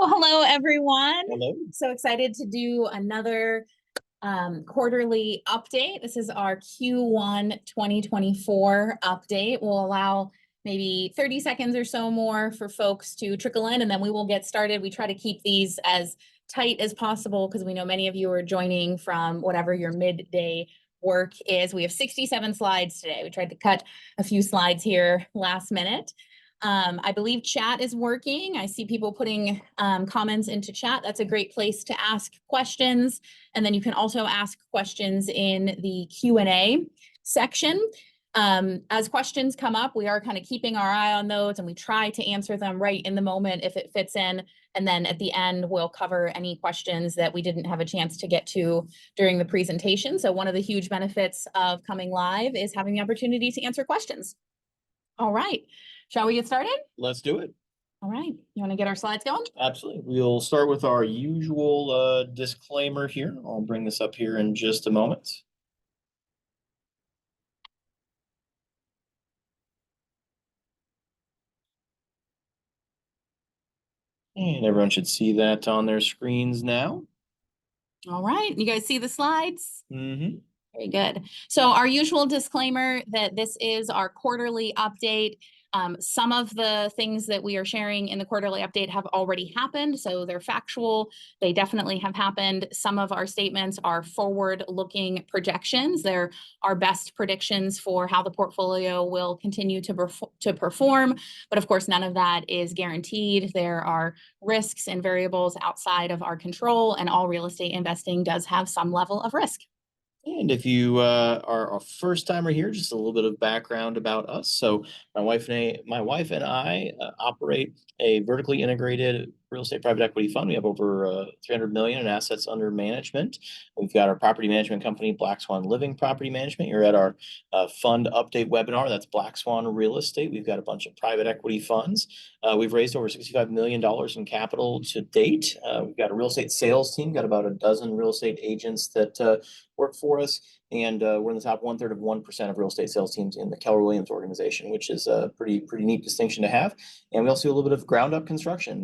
Well, hello, everyone. Hello. So excited to do another quarterly update. This is our Q1 2024 update. We'll allow maybe 30 seconds or so more for folks to trickle in, and then we will get started. We try to keep these as tight as possible because we know many of you are joining from whatever your midday work is. We have 67 slides today. We tried to cut a few slides here last minute. I believe chat is working. I see people putting comments into chat. That's a great place to ask questions. And then you can also ask questions in the Q&A section. As questions come up, we are kind of keeping our eye on those, and we try to answer them right in the moment if it fits in. And then at the end, we'll cover any questions that we didn't have a chance to get to during the presentation. So one of the huge benefits of coming live is having the opportunity to answer questions. All right. Shall we get started? Let's do it. All right. You want to get our slides going? Absolutely. We'll start with our usual disclaimer here. I'll bring this up here in just a moment. And everyone should see that on their screens now. All right. You guys see the slides? Mm-hmm. Very good. So our usual disclaimer that this is our quarterly update. Some of the things that we are sharing in the quarterly update have already happened, so they're factual. They definitely have happened. Some of our statements are forward-looking projections. They're our best predictions for how the portfolio will continue to perform, but of course, none of that is guaranteed. There are risks and variables outside of our control, and all real estate investing does have some level of risk. And if you are a first timer here, just a little bit of background about us. So my wife and I operate a vertically integrated real estate private equity fund. We have over 300 million in assets under management. We've got our property management company, Black Swan Living Property Management. You're at our fund update webinar. That's Black Swan Real Estate. We've got a bunch of private equity funds. We've raised over $65 million in capital to date. We've got a real estate sales team, got about a dozen real estate agents that work for us, and we're in the top 1/3 of 1% of real estate sales teams in the Keller Williams organization, which is a pretty neat distinction to have. And we also do a little bit of ground up construction.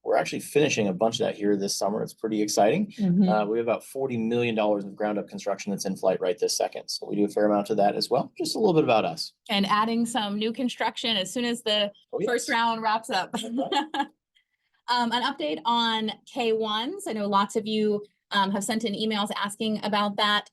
We're actually finishing a bunch of that here this summer. It's pretty exciting. We have about $40 million of ground up construction that's in flight right this second. So we do a fair amount of that as well. Just a little bit about us. And adding some new construction as soon as the first round wraps up. An update on K1s. I know lots of you have sent in emails asking about that.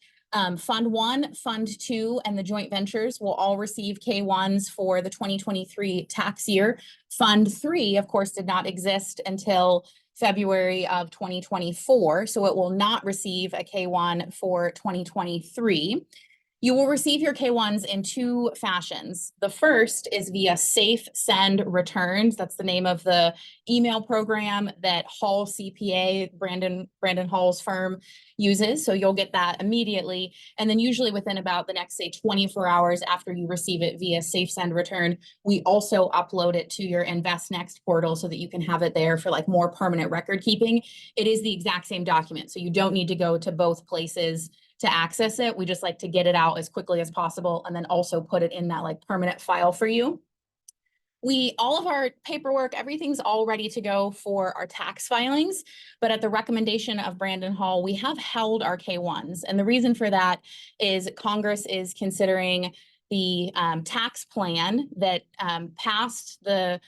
Fund 1, Fund 2, and the joint ventures will all receive K1s for the 2023 tax year. Fund 3, of course, did not exist until February of 2024, so it will not receive a K1 for 2023. You will receive your K1s in two fashions. The first is via Safe Send Returns. That's the name of the email program that Hall CPA, Brandon Hall's firm, uses. So you'll get that immediately. And then usually within about the next, say, 24 hours after you receive it via Safe Send Return, we also upload it to your InvestNext portal so that you can have it there for like more permanent record keeping. It is the exact same document, so you don't need to go to both places to access it. We just like to get it out as quickly as possible and then also put it in that like permanent file for you. All of our paperwork, everything's all ready to go for our tax filings, but at the recommendation of Brandon Hall, we have held our K1s. And the reason for that is Congress is considering the tax plan that passed the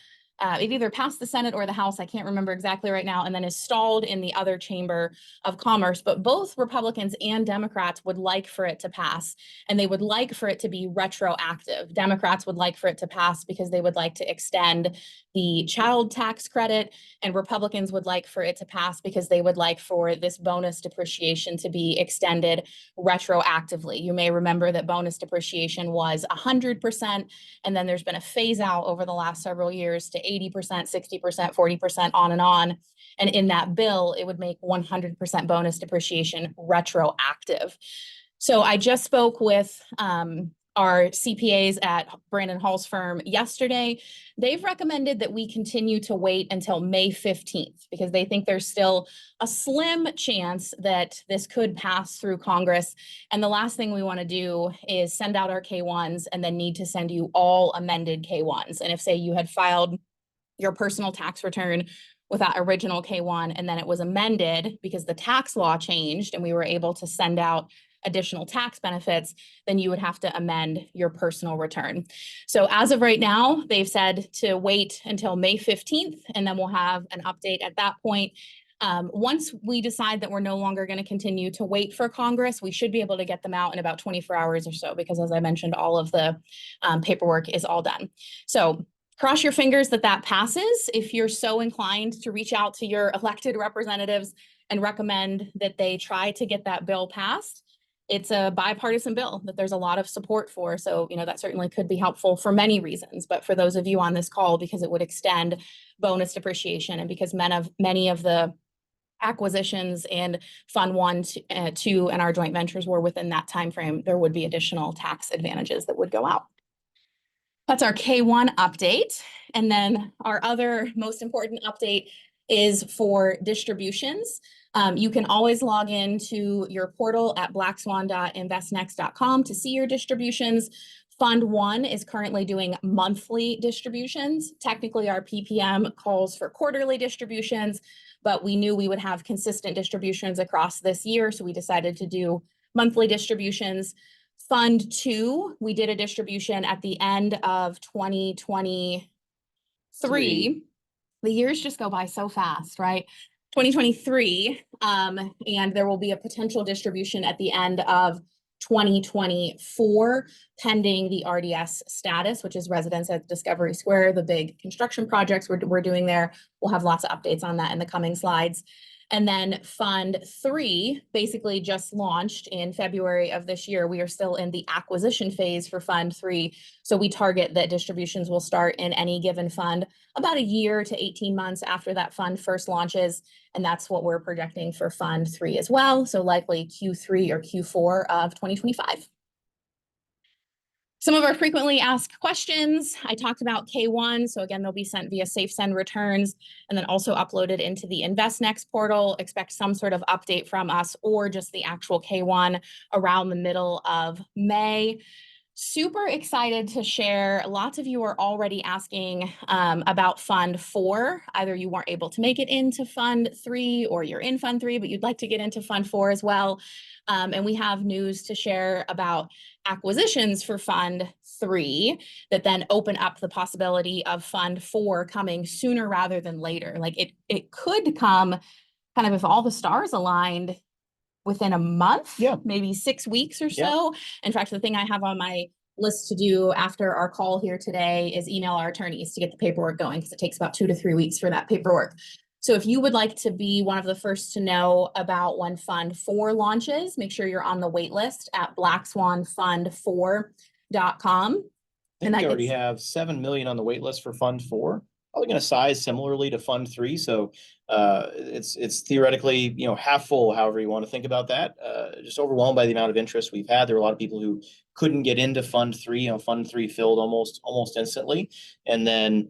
it either passed the Senate or the House, I can't remember exactly right now, and then is stalled in the other chamber of commerce. But both Republicans and Democrats would like for it to pass, and they would like for it to be retroactive. Democrats would like for it to pass because they would like to extend the child tax credit, and Republicans would like for it to pass because they would like for this bonus depreciation to be extended retroactively. You may remember that bonus depreciation was 100%, and then there's been a phase out over the last several years to 80%, 60%, 40%, on and on. And in that bill, it would make 100% bonus depreciation retroactive. So I just spoke with our CPAs at Brandon Hall's firm yesterday. They've recommended that we continue to wait until May 15th because they think there's still a slim chance that this could pass through Congress. And the last thing we want to do is send out our K1s and then need to send you all amended K1s. And if, say, you had filed your personal tax return with that original K1, and then it was amended because the tax law changed and we were able to send out additional tax benefits, then you would have to amend your personal return. So as of right now, they've said to wait until May 15th, and then we'll have an update at that point. Once we decide that we're no longer going to continue to wait for Congress, we should be able to get them out in about 24 hours or so, because as I mentioned, all of the paperwork is all done. So cross your fingers that that passes. If you're so inclined to reach out to your elected representatives and recommend that they try to get that bill passed, it's a bipartisan bill that there's a lot of support for. So, that certainly could be helpful for many reasons. But for those of you on this call, because it would extend bonus depreciation, and because many of the acquisitions and Fund 1, 2, and our joint ventures were within that time frame, there would be additional tax advantages that would go out. That's our K1 update. And then our other most important update is for distributions. You can always log into your portal at blackswan.investnext.com to see your distributions. Fund 1 is currently doing monthly distributions. Technically, our PPM calls for quarterly distributions, but we knew we would have consistent distributions across this year, so we decided to do monthly distributions. Fund 2, we did a distribution at the end of 2023. The years just go by so fast, right? 2023, and there will be a potential distribution at the end of 2024, pending the RDS status, which is residents at Discovery Square, the big construction projects we're doing there. We'll have lots of updates on that in the coming slides. And then Fund 3 basically just launched in February of this year. We are still in the acquisition phase for Fund 3. So we target that distributions will start in any given fund about a year to 18 months after that fund first launches. And that's what we're projecting for Fund 3 as well. So likely Q3 or Q4 of 2025. Some of our frequently asked questions, I talked about K1. So again, they'll be sent via SafeSend returns and then also uploaded into the InvestNext portal. Expect some sort of update from us or just the actual K1 around the middle of May. Super excited to share. Lots of you are already asking about Fund 4. Either you weren't able to make it into Fund 3 or you're in Fund 3, but you'd like to get into Fund 4 as well. And we have news to share about acquisitions for Fund 3 that then open up the possibility of Fund 4 coming sooner rather than later. Like it could come kind of if all the stars aligned within a month, maybe 6 weeks or so. In fact, the thing I have on my list to do after our call here today is email our attorneys to get the paperwork going, because it takes about 2 to 3 weeks for that paperwork. So if you would like to be one of the first to know about when Fund 4 launches, make sure you're on the wait list at blackswanfund4.com. And we already have 7 million on the wait list for Fund 4. Probably going to size similarly to Fund 3. So it's theoretically, half full, however you want to think about that. Just overwhelmed by the amount of interest we've had. There were a lot of people who couldn't get into Fund 3. Fund 3 filled almost instantly. And then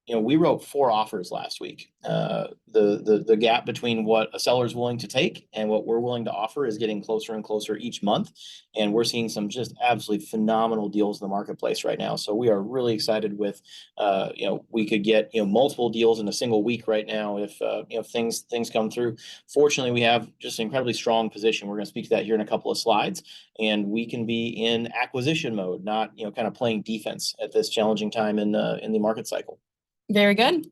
we wrote 4 offers last week. The gap between what a seller is willing to take and what we're willing to offer is getting closer and closer each month. And we're seeing some just absolutely phenomenal deals in the marketplace right now. So we are really excited with, we could get, multiple deals in a single week right now if things come through. Fortunately, we have just an incredibly strong position. We're going to speak to that here in a couple of slides, and we can be in acquisition mode, not, kind of playing defense at this challenging time in the market cycle. Very good.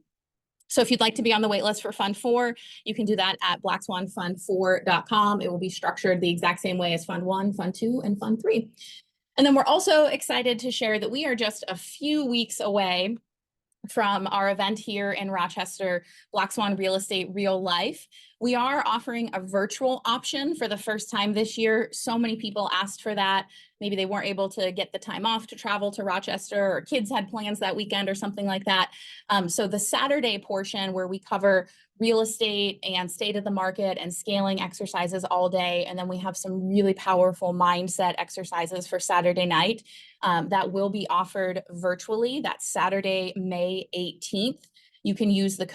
So if you'd like to be on the wait list for Fund 4, you can do that at blackswanfund4.com. It will be structured the exact same way as Fund 1, Fund 2, and Fund 3. And then we're also excited to share that we are just a few weeks away from our event here in Rochester, Black Swan Real Estate Real Life. We are offering a virtual option for the first time this year. So many people asked for that. Maybe they weren't able to get the time off to travel to Rochester, or kids had plans that weekend or something like that. So the Saturday portion, where we cover real estate and state of the market and scaling exercises all day. And then we have some really powerful mindset exercises for Saturday night that will be offered virtually. That's Saturday, May 18th. You can use the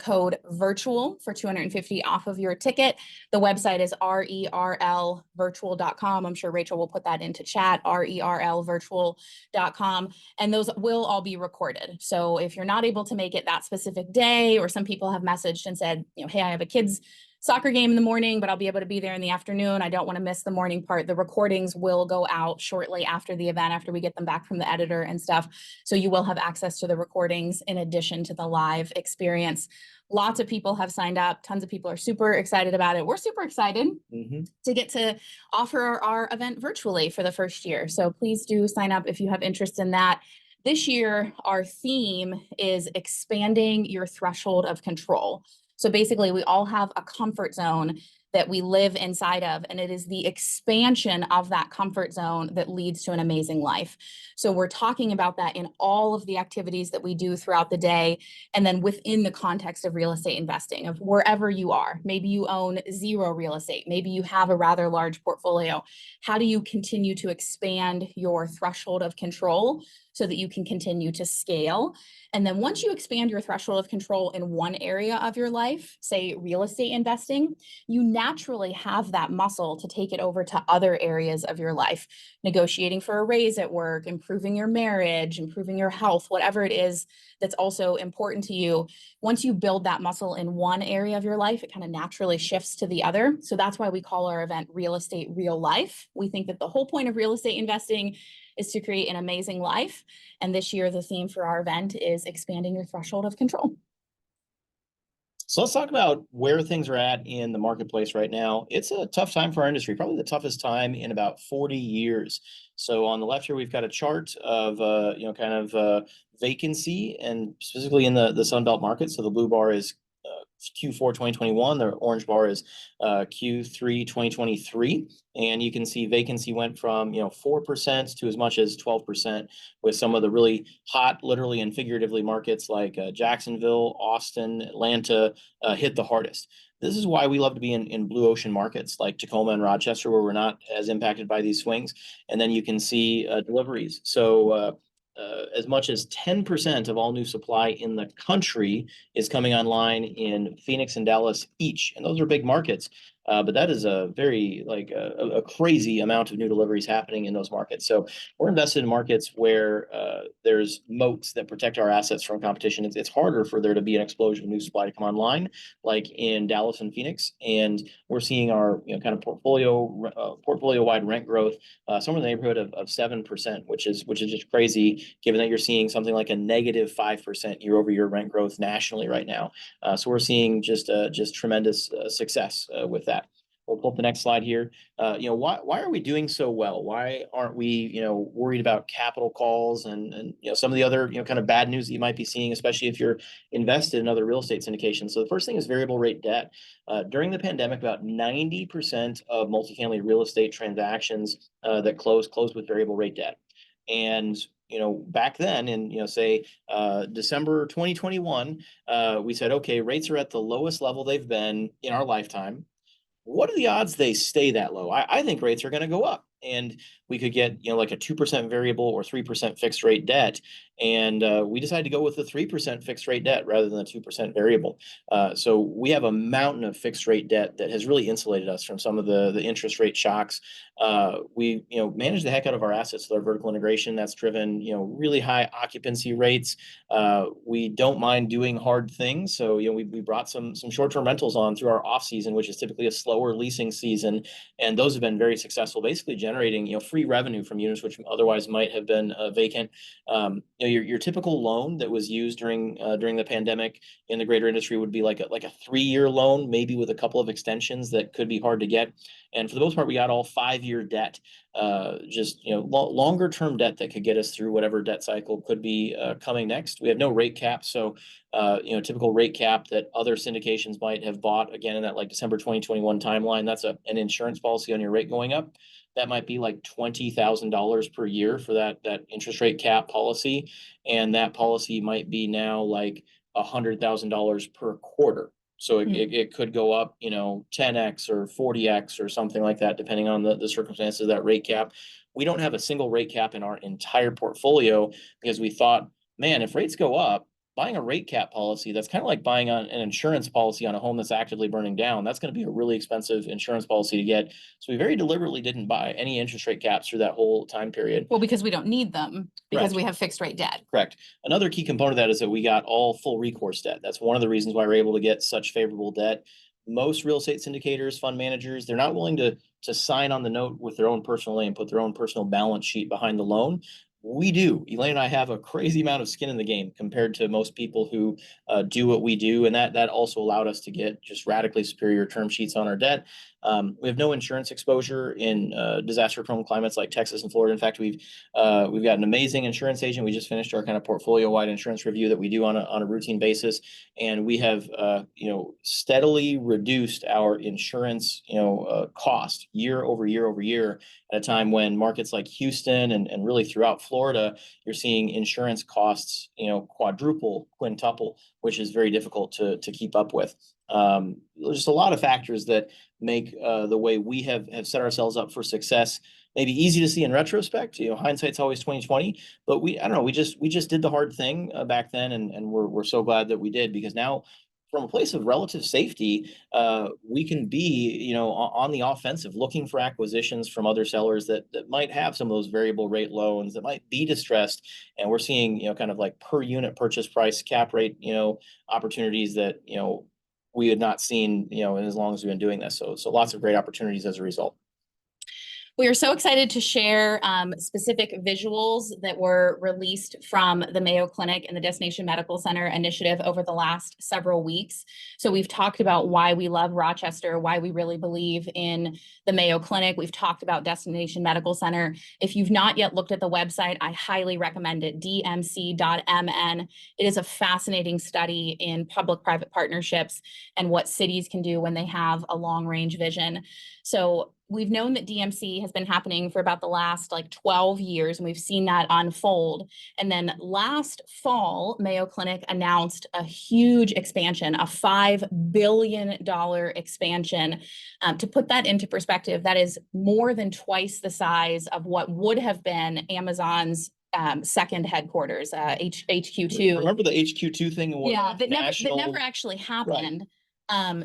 code virtual for 250 off of your ticket. The website is rerlvirtual.com. I'm sure Rachel will put that into chat, rerlvirtual.com. And those will all be recorded. So if you're not able to make it that specific day, or some people have messaged and said, hey, I have a kid's soccer game in the morning, but I'll be able to be there in the afternoon. I don't want to miss the morning part. The recordings will go out shortly after the event, after we get them back from the editor and stuff. So you will have access to the recordings in addition to the live experience. Lots of people have signed up. Tons of people are super excited about it. We're super excited to get to offer our event virtually for the first year. So please do sign up if you have interest in that. This year, our theme is expanding your threshold of control. So basically, we all have a comfort zone that we live inside of, and it is the expansion of that comfort zone that leads to an amazing life. So we're talking about that in all of the activities that we do throughout the day, and then within the context of real estate investing, of wherever you are. Maybe you own zero real estate. Maybe you have a rather large portfolio. How do you continue to expand your threshold of control so that you can continue to scale? And then once you expand your threshold of control in one area of your life, say real estate investing, you naturally have that muscle to take it over to other areas of your life, negotiating for a raise at work, improving your marriage, improving your health, whatever it is that's also important to you. Once you build that muscle in one area of your life, it kind of naturally shifts to the other. So that's why we call our event Real Estate Real Life. We think that the whole point of real estate investing is to create an amazing life. And this year, the theme for our event is expanding your threshold of control. So let's talk about where things are at in the marketplace right now. It's a tough time for our industry, probably the toughest time in about 40 years. So on the left here, we've got a chart of, vacancy, and specifically in the Sun Belt market. So the blue bar is Q4 2021. The orange bar is Q3 2023. And you can see vacancy went from 4% to as much as 12%, with some of the really hot, literally and figuratively, markets like Jacksonville, Austin, Atlanta hit the hardest. This is why we love to be in blue ocean markets like Tacoma and Rochester, where we're not as impacted by these swings. And then you can see deliveries. So as much as 10% of all new supply in the country is coming online in Phoenix and Dallas each. And those are big markets. But that is a very a crazy amount of new deliveries happening in those markets. So we're invested in markets where there's moats that protect our assets from competition. It's harder for there to be an explosion of new supply to come online, like in Dallas and Phoenix. And we're seeing our kind of portfolio wide rent growth somewhere in the neighborhood of 7%, which is just crazy, given that you're seeing something like a negative 5% year over year rent growth nationally right now. So we're seeing just tremendous success with that. We'll pull up the next slide here. Why are we doing so well? Why aren't we, worried about capital calls and some of the other, kind of bad news that you might be seeing, especially if you're invested in other real estate syndications? So the first thing is variable rate debt. During the pandemic, about 90% of multifamily real estate transactions that closed with variable rate debt. And back then in, say, December 2021, we said, okay, rates are at the lowest level they've been in our lifetime. What are the odds they stay that low? I think rates are going to go up, and we could get, like a 2% variable or 3% fixed rate debt. And we decided to go with the 3% fixed rate debt rather than the 2% variable. So we have a mountain of fixed rate debt that has really insulated us from some of the interest rate shocks. We manage the heck out of our assets with our vertical integration. That's driven really high occupancy rates. We don't mind doing hard things. So we brought some short-term rentals on through our off season, which is typically a slower leasing season, and those have been very successful, basically generating free revenue from units which otherwise might have been vacant. Your typical loan that was used during the pandemic in the greater industry would be like a 3-year loan, maybe with a couple of extensions that could be hard to get. And for the most part, we got all 5-year debt, longer term debt that could get us through whatever debt cycle could be coming next. We have no rate cap, so typical rate cap that other syndications might have bought, again, in that like December 2021 timeline. That's an insurance policy on your rate going up. That might be like $20,000 per year for that interest rate cap policy, and that policy might be now like $100,000 per quarter. So it could go up, 10x or 40x or something like that, depending on the circumstances of that rate cap. We don't have a single rate cap in our entire portfolio because we thought, man, if rates go up, buying a rate cap policy, that's kind of like buying an insurance policy on a home that's actively burning down. That's going to be a really expensive insurance policy to get. So we very deliberately didn't buy any interest rate caps through that whole time period. Well, because we don't need them, because Correct. we have fixed rate debt. Correct. Another key component of that is that we got all full recourse debt. That's one of the reasons why we're able to get such favorable debt. Most real estate syndicators, fund managers, they're not willing to sign on the note with their own personal name, put their own personal balance sheet behind the loan. We do. Elaine and I have a crazy amount of skin in the game compared to most people who do what we do, and that also allowed us to get just radically superior term sheets on our debt. We have no insurance exposure in disaster-prone climates like Texas and Florida. In fact, we've got an amazing insurance agent. We just finished our kind of portfolio-wide insurance review that we do on a routine basis, and we have steadily reduced our insurance cost year over year over year at a time when markets like Houston and really throughout Florida, you're seeing insurance costs quadruple, quintuple, which is very difficult to keep up with. There's just a lot of factors that make the way we have set ourselves up for success maybe easy to see in retrospect. Hindsight's always 20/20, but I don't know, we just did the hard thing back then, and we're so glad that we did, because now from a place of relative safety, we can be, on the offensive, looking for acquisitions from other sellers that might have some of those variable rate loans that might be distressed, and we're seeing, kind of like per unit purchase price cap rate, opportunities that we had not seen, in as long as we've been doing this. So lots of great opportunities as a result. We are so excited to share specific visuals that were released from the Mayo Clinic and the Destination Medical Center initiative over the last several weeks. So we've talked about why we love Rochester, why we really believe in the Mayo Clinic. We've talked about Destination Medical Center. If you've not yet looked at the website, I highly recommend it, dmc.mn. It is a fascinating study in public-private partnerships and what cities can do when they have a long-range vision. So we've known that DMC has been happening for about the last 12 years, and we've seen that unfold. And then last fall, Mayo Clinic announced a huge expansion, a $5 billion expansion. To put that into perspective, that is more than twice the size of what would have been Amazon's second headquarters, HQ2. Remember the HQ2 thing? Yeah, that never actually happened. Right.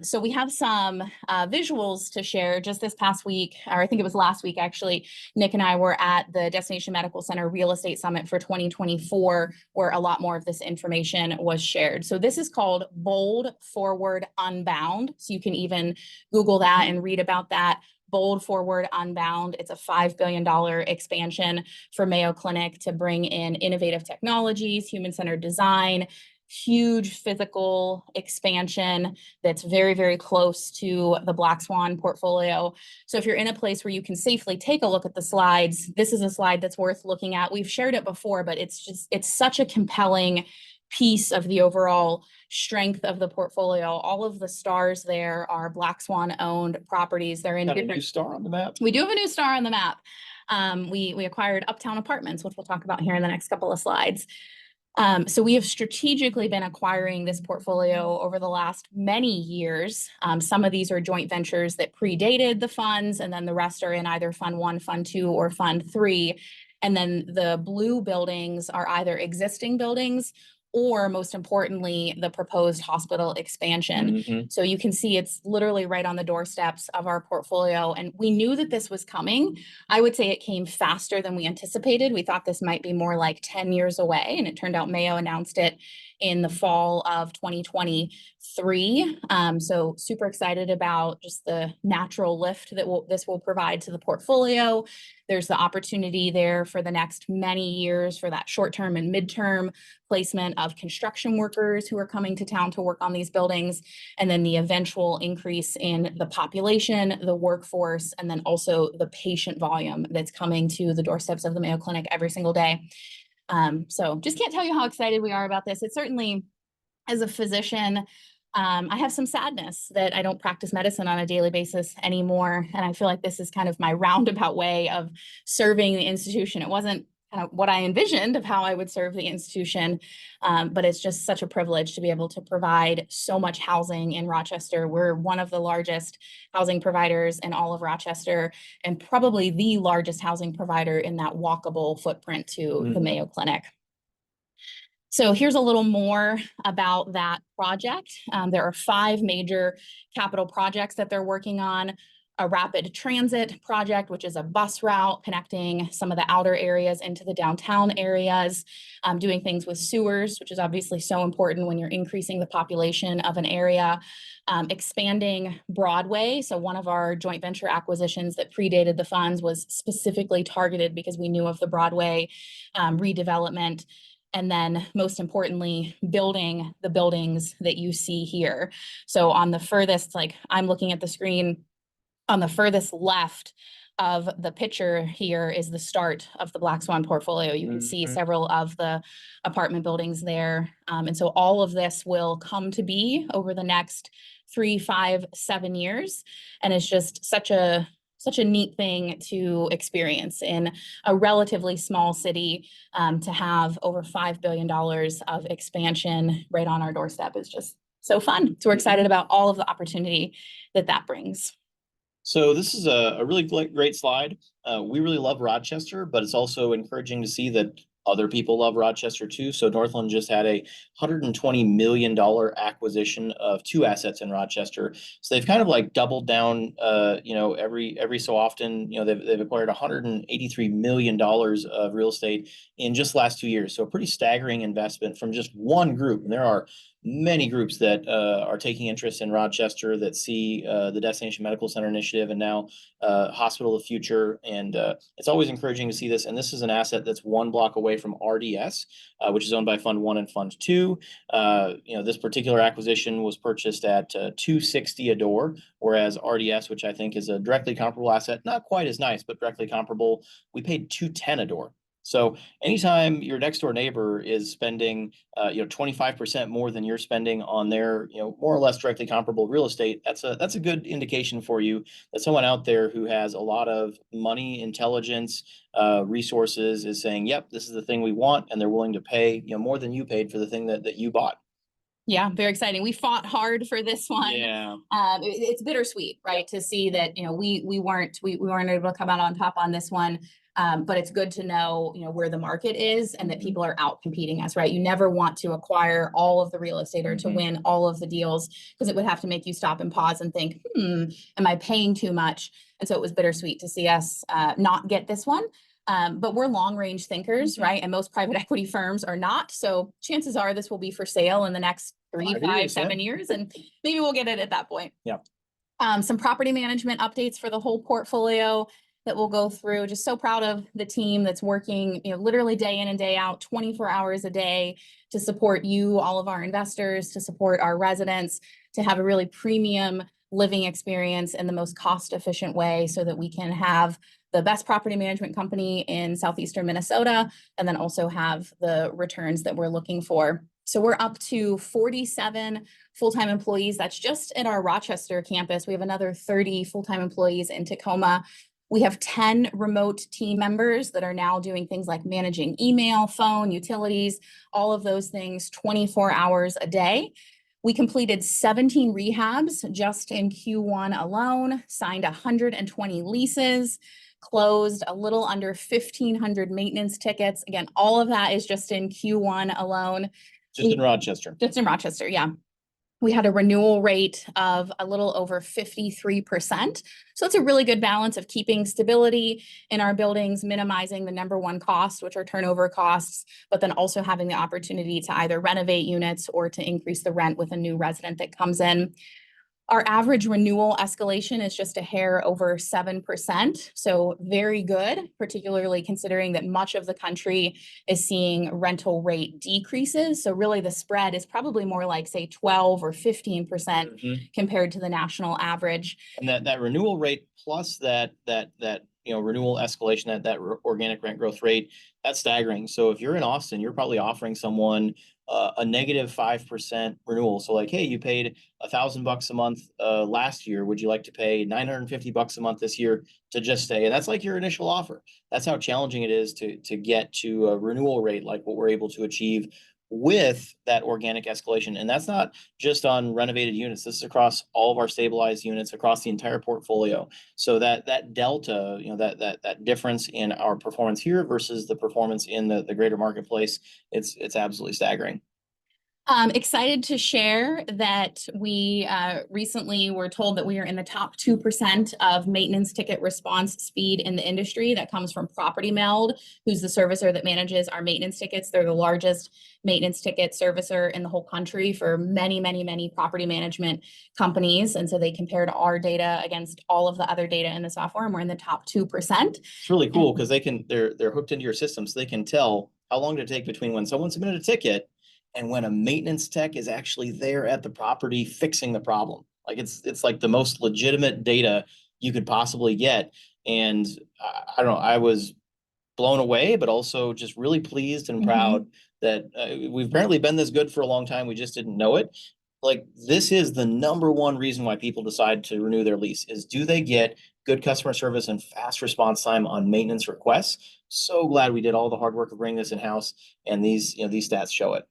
So we have some visuals to share. Just this past week, or I think it was last week, actually, Nick and I were at the Destination Medical Center Real Estate Summit for 2024, where a lot more of this information was shared. So this is called Bold Forward Unbound. So you can even Google that and read about that. Bold Forward Unbound. It's a $5 billion expansion for Mayo Clinic to bring in innovative technologies, human-centered design, huge physical expansion that's very, very close to the Black Swan portfolio. So if you're in a place where you can safely take a look at the slides, this is a slide that's worth looking at. We've shared it before, but it's such a compelling piece of the overall strength of the portfolio. All of the stars there are Black Swan owned properties. They're in different. A new star on the map. We do have a new star on the map. We acquired Uptown Apartments, which we'll talk about here in the next couple of slides. So we have strategically been acquiring this portfolio over the last many years. Some of these are joint ventures that predated the funds, and then the rest are in either Fund 1, Fund 2, or Fund 3. And then the blue buildings are either existing buildings or, most importantly, the proposed hospital expansion. Mm-hmm. So you can see it's literally right on the doorsteps of our portfolio. And we knew that this was coming. I would say it came faster than we anticipated. We thought this might be more like 10 years away, and it turned out Mayo announced it in the fall of 2023. So super excited about just the natural lift that this will provide to the portfolio. There's the opportunity there for the next many years for that short-term and midterm placement of construction workers who are coming to town to work on these buildings, and then the eventual increase in the population, the workforce, and then also the patient volume that's coming to the doorsteps of the Mayo Clinic every single day. So just can't tell you how excited we are about this. It certainly, as a physician, I have some sadness that I don't practice medicine on a daily basis anymore. And I feel like this is kind of my roundabout way of serving the institution. It wasn't kind of what I envisioned of how I would serve the institution, but it's just such a privilege to be able to provide so much housing in Rochester. We're one of the largest housing providers in all of Rochester, and probably the largest housing provider in that walkable footprint to the Mayo Clinic. So here's a little more about that project. There are 5 major capital projects that they're working on. A rapid transit project, which is a bus route connecting some of the outer areas into the downtown areas, doing things with sewers, which is obviously so important when you're increasing the population of an area, expanding Broadway. So one of our joint venture acquisitions that predated the funds was specifically targeted because we knew of the Broadway redevelopment. And then most importantly, building the buildings that you see here. So on the furthest, like I'm looking at the screen, on the furthest left of the picture here is the start of the Black Swan portfolio. You can see several of the apartment buildings there. And so all of this will come to be over the next 3, 5, 7 years. And it's just such a neat thing to experience in a relatively small city. To have over $5 billion of expansion right on our doorstep is just so fun. So we're excited about all of the opportunity that brings. So this is a really great slide. We really love Rochester, but it's also encouraging to see that other people love Rochester too. So Northland just had a $120 million acquisition of 2 assets in Rochester. So they've kind of like doubled down, every so often, they've acquired $183 million of real estate in just the last 2 years. So a pretty staggering investment from just one group. And there are many groups that are taking interest in Rochester that see the Destination Medical Center initiative and now Hospital of the Future. And it's always encouraging to see this. And this is an asset that's 1 block away from RDS, which is owned by Fund 1 and Fund 2. This particular acquisition was purchased at $260 a door, whereas RDS, which I think is a directly comparable asset, not quite as nice, but directly comparable, we paid $210 a door. So anytime your next door neighbor is spending, 25% more than you're spending on their, more or less directly comparable real estate, that's a good indication for you that someone out there who has a lot of money, intelligence, resources is saying, yep, this is the thing we want. And they're willing to pay, more than you paid for the thing that you bought. Yeah, very exciting. We fought hard for this one. Yeah. It's bittersweet, right? To see that, we weren't able to come out on top on this one. But it's good to know, where the market is and that people are out competing us, right? You never want to acquire all of the real estate or to win all of the deals, because it would have to make you stop and pause and think, am I paying too much? And so it was bittersweet to see us not get this one. But we're long range thinkers, right? And most private equity firms are not. So chances are this will be for sale in the next 3, 5, 7 years, and maybe we'll get it at that point. Yeah. Some property management updates for the whole portfolio that we'll go through. Just so proud of the team that's working, literally day in and day out, 24 hours a day to support you, all of our investors, to support our residents, to have a really premium living experience in the most cost efficient way so that we can have the best property management company in southeastern Minnesota, and then also have the returns that we're looking for. So we're up to 47 full-time employees. That's just at our Rochester campus. We have another 30 full-time employees in Tacoma. We have 10 remote team members that are now doing things like managing email, phone, utilities, all of those things 24 hours a day. We completed 17 rehabs just in Q1 alone, signed 120 leases, closed a little under 1,500 maintenance tickets. Again, all of that is just in Q1 alone. In Rochester. Just in Rochester, yeah. We had a renewal rate of a little over 53%. So it's a really good balance of keeping stability in our buildings, minimizing the number one cost, which are turnover costs, but then also having the opportunity to either renovate units or to increase the rent with a new resident that comes in. Our average renewal escalation is just a hair over 7%. So very good, particularly considering that much of the country is seeing rental rate decreases. So really the spread is probably more like, say, 12 or 15% compared to the national average. And that renewal rate plus that renewal escalation, that organic rent growth rate, that's staggering. So if you're in Austin, you're probably offering someone a negative 5% renewal. So like, hey, you paid $1,000 a month last year. Would you like to pay $950 a month this year to just stay? And that's like your initial offer. That's how challenging it is to get to a renewal rate like what we're able to achieve with that organic escalation. And that's not just on renovated units. This is across all of our stabilized units across the entire portfolio. So that delta, that difference in our performance here versus the performance in the greater marketplace, it's absolutely staggering. Excited to share that we recently were told that we are in the top 2% of maintenance ticket response speed in the industry. That comes from Property Meld, who's the servicer that manages our maintenance tickets. They're the largest maintenance ticket servicer in the whole country for many, many, many property management companies. And so they compared our data against all of the other data in the software, and we're in the top 2%. It's really cool because they're hooked into your system, so they can tell how long to take between when someone submitted a ticket and when a maintenance tech is actually there at the property fixing the problem. Like it's like the most legitimate data you could possibly get. And I don't know, I was blown away, but also just really pleased and proud that we've apparently been this good for a long time. We just didn't know it. Like, this is the number one reason why people decide to renew their lease is, do they get good customer service and fast response time on maintenance requests? So glad we did all the hard work of bringing this in-house, and these stats show it.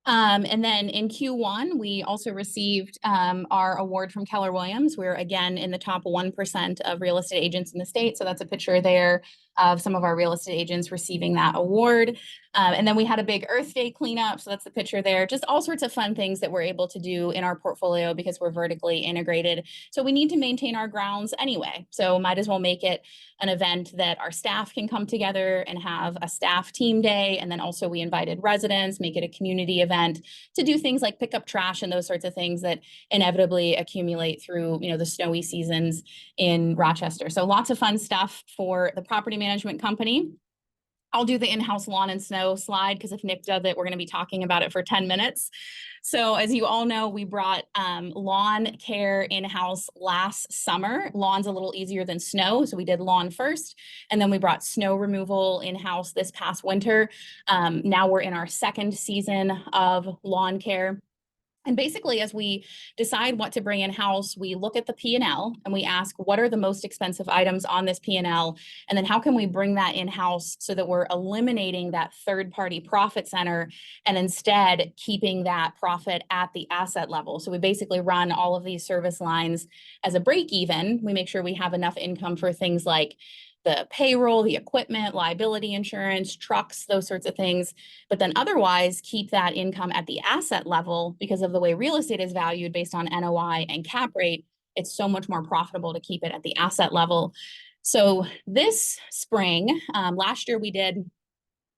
And then in Q1, we also received our award from Keller Williams. We're again in the top 1% of real estate agents in the state. So that's a picture there of some of our real estate agents receiving that award. And then we had a big Earth Day cleanup. So that's the picture there. Just all sorts of fun things that we're able to do in our portfolio because we're vertically integrated. So we need to maintain our grounds anyway. So might as well make it an event that our staff can come together and have a staff team day. And then also we invited residents, make it a community event to do things like pick up trash and those sorts of things that inevitably accumulate through, the snowy seasons in Rochester. So lots of fun stuff for the property management company. I'll do the in-house lawn and snow slide because if Nick does it, we're going to be talking about it for 10 minutes. So as you all know, we brought lawn care in-house last summer. Lawn's a little easier than snow, so we did lawn first, and then we brought snow removal in-house this past winter. Now we're in our second season of lawn care. And basically, as we decide what to bring in-house, we look at the P&L and we ask, what are the most expensive items on this P&L? And then how can we bring that in-house so that we're eliminating that third-party profit center and instead keeping that profit at the asset level? So we basically run all of these service lines as a break even. We make sure we have enough income for things like the payroll, the equipment, liability insurance, trucks, those sorts of things. But then otherwise keep that income at the asset level because of the way real estate is valued based on NOI and cap rate. It's so much more profitable to keep it at the asset level. So this spring, last year we did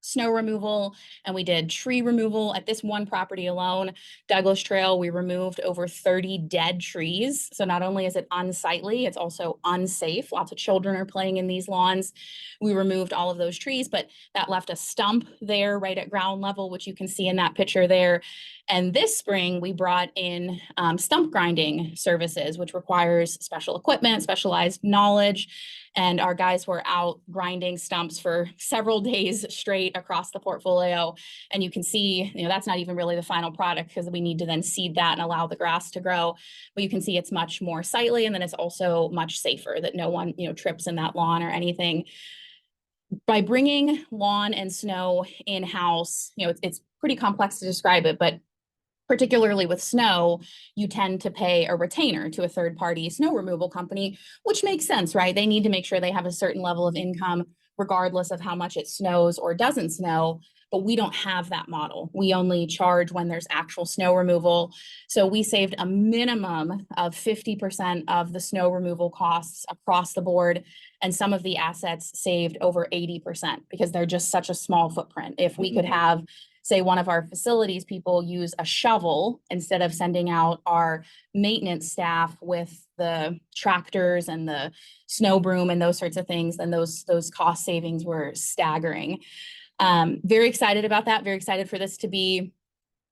snow removal and we did tree removal at this one property alone, Douglas Trail. We removed over 30 dead trees. So not only is it unsightly, it's also unsafe. Lots of children are playing in these lawns. We removed all of those trees, but that left a stump there right at ground level, which you can see in that picture there. And this spring, we brought in stump grinding services, which requires special equipment, specialized knowledge. And our guys were out grinding stumps for several days straight across the portfolio. And you can see, that's not even really the final product because we need to then seed that and allow the grass to grow. But you can see it's much more sightly, and then it's also much safer that no one, trips in that lawn or anything. By bringing lawn and snow in-house, it's pretty complex to describe it, but particularly with snow, you tend to pay a retainer to a third-party snow removal company, which makes sense, right? They need to make sure they have a certain level of income regardless of how much it snows or doesn't snow. But we don't have that model. We only charge when there's actual snow removal. So we saved a minimum of 50% of the snow removal costs across the board. And some of the assets saved over 80% because they're just such a small footprint. If we could have, say, one of our facilities people use a shovel instead of sending out our maintenance staff with the tractors and the snow broom and those sorts of things, then those cost savings were staggering. Very excited about that. Very excited for this to be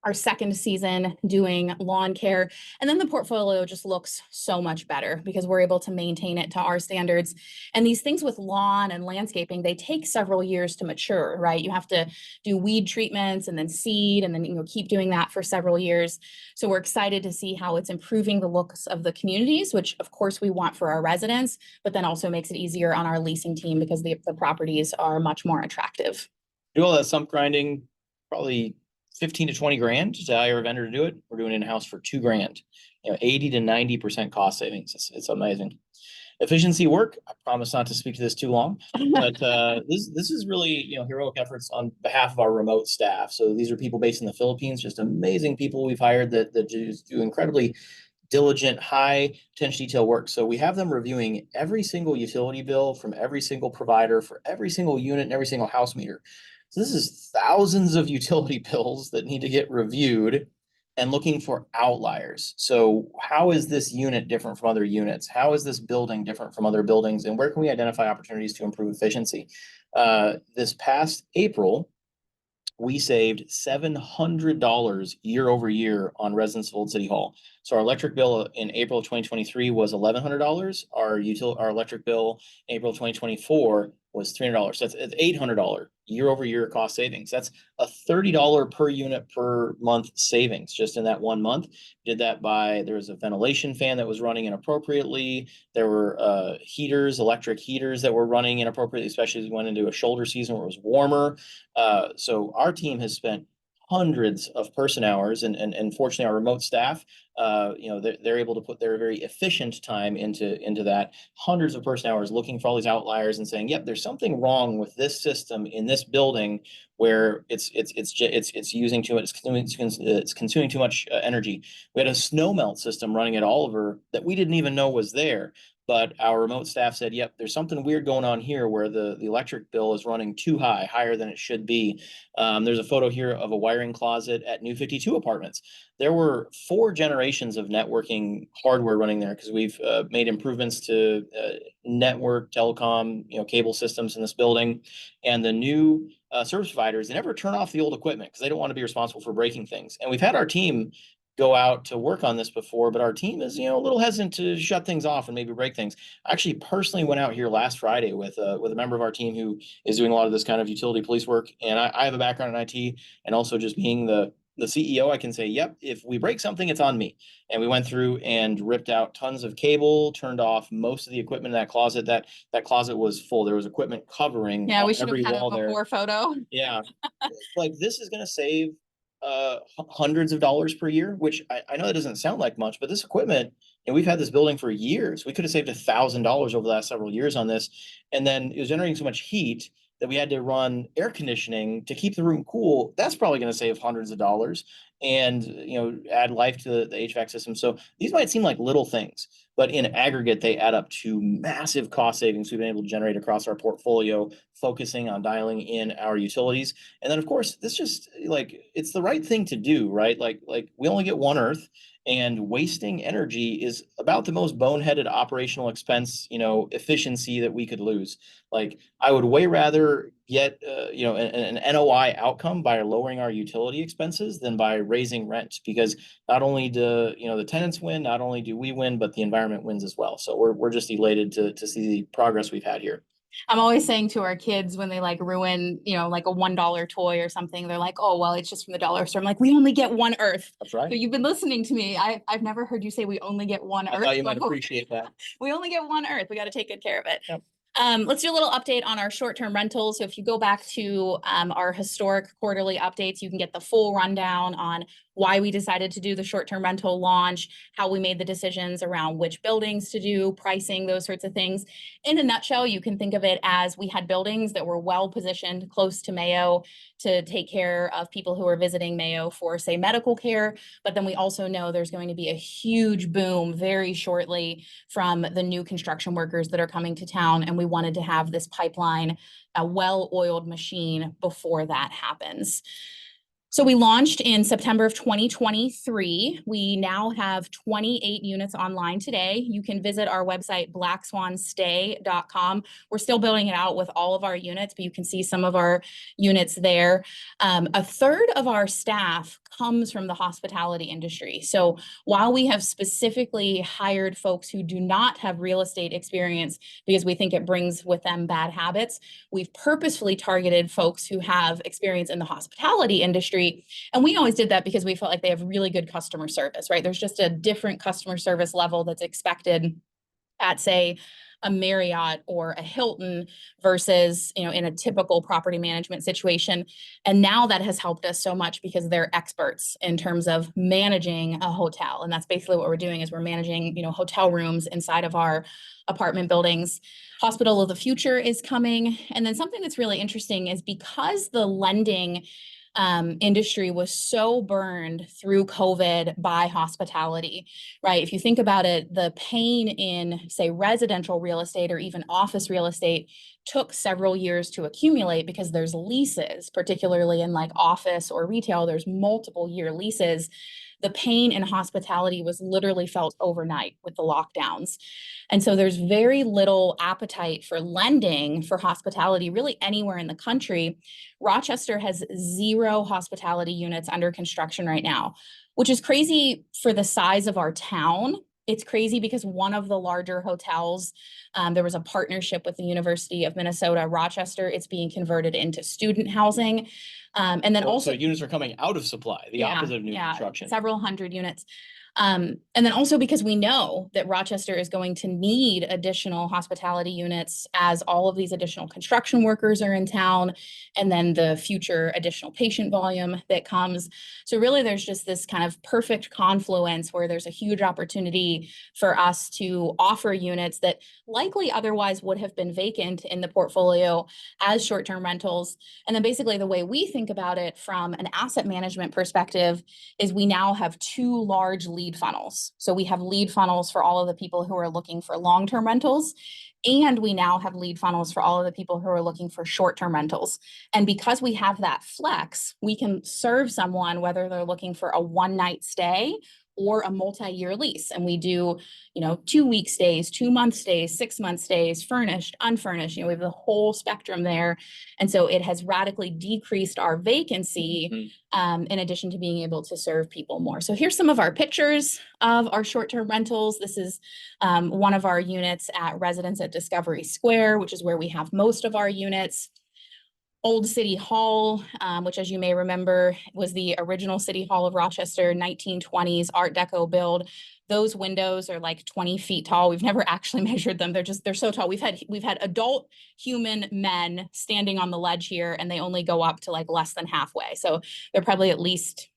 our second season doing lawn care. And then the portfolio just looks so much better because we're able to maintain it to our standards. And these things with lawn and landscaping, they take several years to mature, right? You have to do weed treatments and then seed and then keep doing that for several years. So we're excited to see how it's improving the looks of the communities, which of course we want for our residents, but then also makes it easier on our leasing team because the properties are much more attractive. Do all that stump grinding probably 15 to 20 grand to hire a vendor to do it. We're doing it in-house for 2 grand. 80 to 90% cost savings. It's amazing. Efficiency work. I promise not to speak to this too long, but this is really heroic efforts on behalf of our remote staff. So these are people based in the Philippines, just amazing people we've hired that just do incredibly diligent, high attention detail work. So we have them reviewing every single utility bill from every single provider for every single unit and every single house meter. So this is thousands of utility bills that need to get reviewed and looking for outliers. So how is this unit different from other units? How is this building different from other buildings? And where can we identify opportunities to improve efficiency? This past April, we saved $700 year over year on residents of Old City Hall. So our electric bill in April of 2023 was $1,100. Our electric bill in April of 2024 was $300. That's $800 year over year cost savings. That's a $30 per unit per month savings just in that 1 month. Did that there was a ventilation fan that was running inappropriately. There were electric heaters that were running inappropriately, especially as we went into a shoulder season where it was warmer. So our team has spent hundreds of person hours, and fortunately our remote staff, they're able to put their very efficient time into that, hundreds of person hours looking for all these outliers and saying, yep, there's something wrong with this system in this building where it's using too much, it's consuming too much energy. We had a snow melt system running at Oliver that we didn't even know was there. But our remote staff said, yep, there's something weird going on here where the electric bill is running too high, higher than it should be. There's a photo here of a wiring closet at New 52 Apartments. There were 4 generations of networking hardware running there because we've made improvements to network, telecom, cable systems in this building. And the new service providers, they never turn off the old equipment because they don't want to be responsible for breaking things. And we've had our team go out to work on this before, but our team is, a little hesitant to shut things off and maybe break things. I actually personally went out here last Friday with a member of our team who is doing a lot of this kind of utility police work. And I have a background in IT, and also just being the CEO, I can say, yep, if we break something, it's on me. And we went through and ripped out tons of cable, turned off most of the equipment in that closet. That closet was full. There was equipment covering We should have every had wall a before photo. Yeah. Like this is going to save hundreds of dollars per year, which I know that doesn't sound like much, but this equipment, and we've had this building for years. We could have saved $1,000 over the last several years on this. And then it was generating so much heat that we had to run air conditioning to keep the room cool. That's probably going to save hundreds of dollars and add life to the HVAC system. So these might seem like little things, but in aggregate, they add up to massive cost savings we've been able to generate across our portfolio, focusing on dialing in our utilities. And then, of course, this just it's the right thing to do, right? Like we only get one Earth, and wasting energy is about the most boneheaded operational expense, efficiency that we could lose. Like I would way rather get, an NOI outcome by lowering our utility expenses than by raising rent, because not only do, the tenants win, not only do we win, but the environment wins as well. So we're just elated to see the progress we've had here. I'm always saying to our kids when they ruin, like a $1 toy or something, they're like, oh, well, it's just from the dollar store. I'm like, we only get one Earth. That's right. So you've been listening to me. I've never heard you say we only get one Earth. I thought you might appreciate that. We only get one Earth. We got to take good care of it. Yep. Let's do a little update on our short-term rentals. So if you go back to our historic quarterly updates, you can get the full rundown on why we decided to do the short-term rental launch, how we made the decisions around which buildings to do, pricing, those sorts of things. In a nutshell, you can think of it as we had buildings that were well positioned close to Mayo to take care of people who are visiting Mayo for, say, medical care. But then we also know there's going to be a huge boom very shortly from the new construction workers that are coming to town. And we wanted to have this pipeline, a well-oiled machine before that happens. So we launched in September of 2023. We now have 28 units online today. You can visit our website, blackswanstay.com. We're still building it out with all of our units, but you can see some of our units there. A third of our staff comes from the hospitality industry. So while we have specifically hired folks who do not have real estate experience because we think it brings with them bad habits, we've purposefully targeted folks who have experience in the hospitality industry. And we always did that because we felt like they have really good customer service, right? There's just a different customer service level that's expected at, say, a Marriott or a Hilton versus, in a typical property management situation. And now that has helped us so much because they're experts in terms of managing a hotel. And that's basically what we're doing is we're managing, hotel rooms inside of our apartment buildings. Hospital of the Future is coming. And then something that's really interesting is because the lending industry was so burned through COVID by hospitality, right? If you think about it, the pain in, say, residential real estate or even office real estate took several years to accumulate because there's leases, particularly in like office or retail, there's multiple year leases. The pain in hospitality was literally felt overnight with the lockdowns. And so there's very little appetite for lending for hospitality really anywhere in the country. Rochester has 0 hospitality units under construction right now, which is crazy for the size of our town. It's crazy because one of the larger hotels, there was a partnership with the University of Minnesota, Rochester. It's being converted into student housing. And then also so units are coming out of supply, the opposite of new construction. Several hundred units. And then also because we know that Rochester is going to need additional hospitality units as all of these additional construction workers are in town, and then the future additional patient volume that comes. So really there's just this kind of perfect confluence where there's a huge opportunity for us to offer units that likely otherwise would have been vacant in the portfolio as short-term rentals. And then basically the way we think about it from an asset management perspective is we now have 2 large lead funnels. So we have lead funnels for all of the people who are looking for long-term rentals, and we now have lead funnels for all of the people who are looking for short-term rentals. And because we have that flex, we can serve someone whether they're looking for a one-night stay or a multi-year lease. And we do, 2-week stays, 2-month stays, 6-month stays, furnished, unfurnished, we have the whole spectrum there. And so it has radically decreased our vacancy, in addition to being able to serve people more. So here's some of our pictures of our short-term rentals. This is one of our units at Residence at Discovery Square, which is where we have most of our units. Old City Hall, which as you may remember, was the original City Hall of Rochester, 1920s Art Deco build. Those windows are like 20 feet tall. We've never actually measured them. They're so tall. We've had adult human men standing on the ledge here, and they only go up to like less than halfway. So they're probably at least,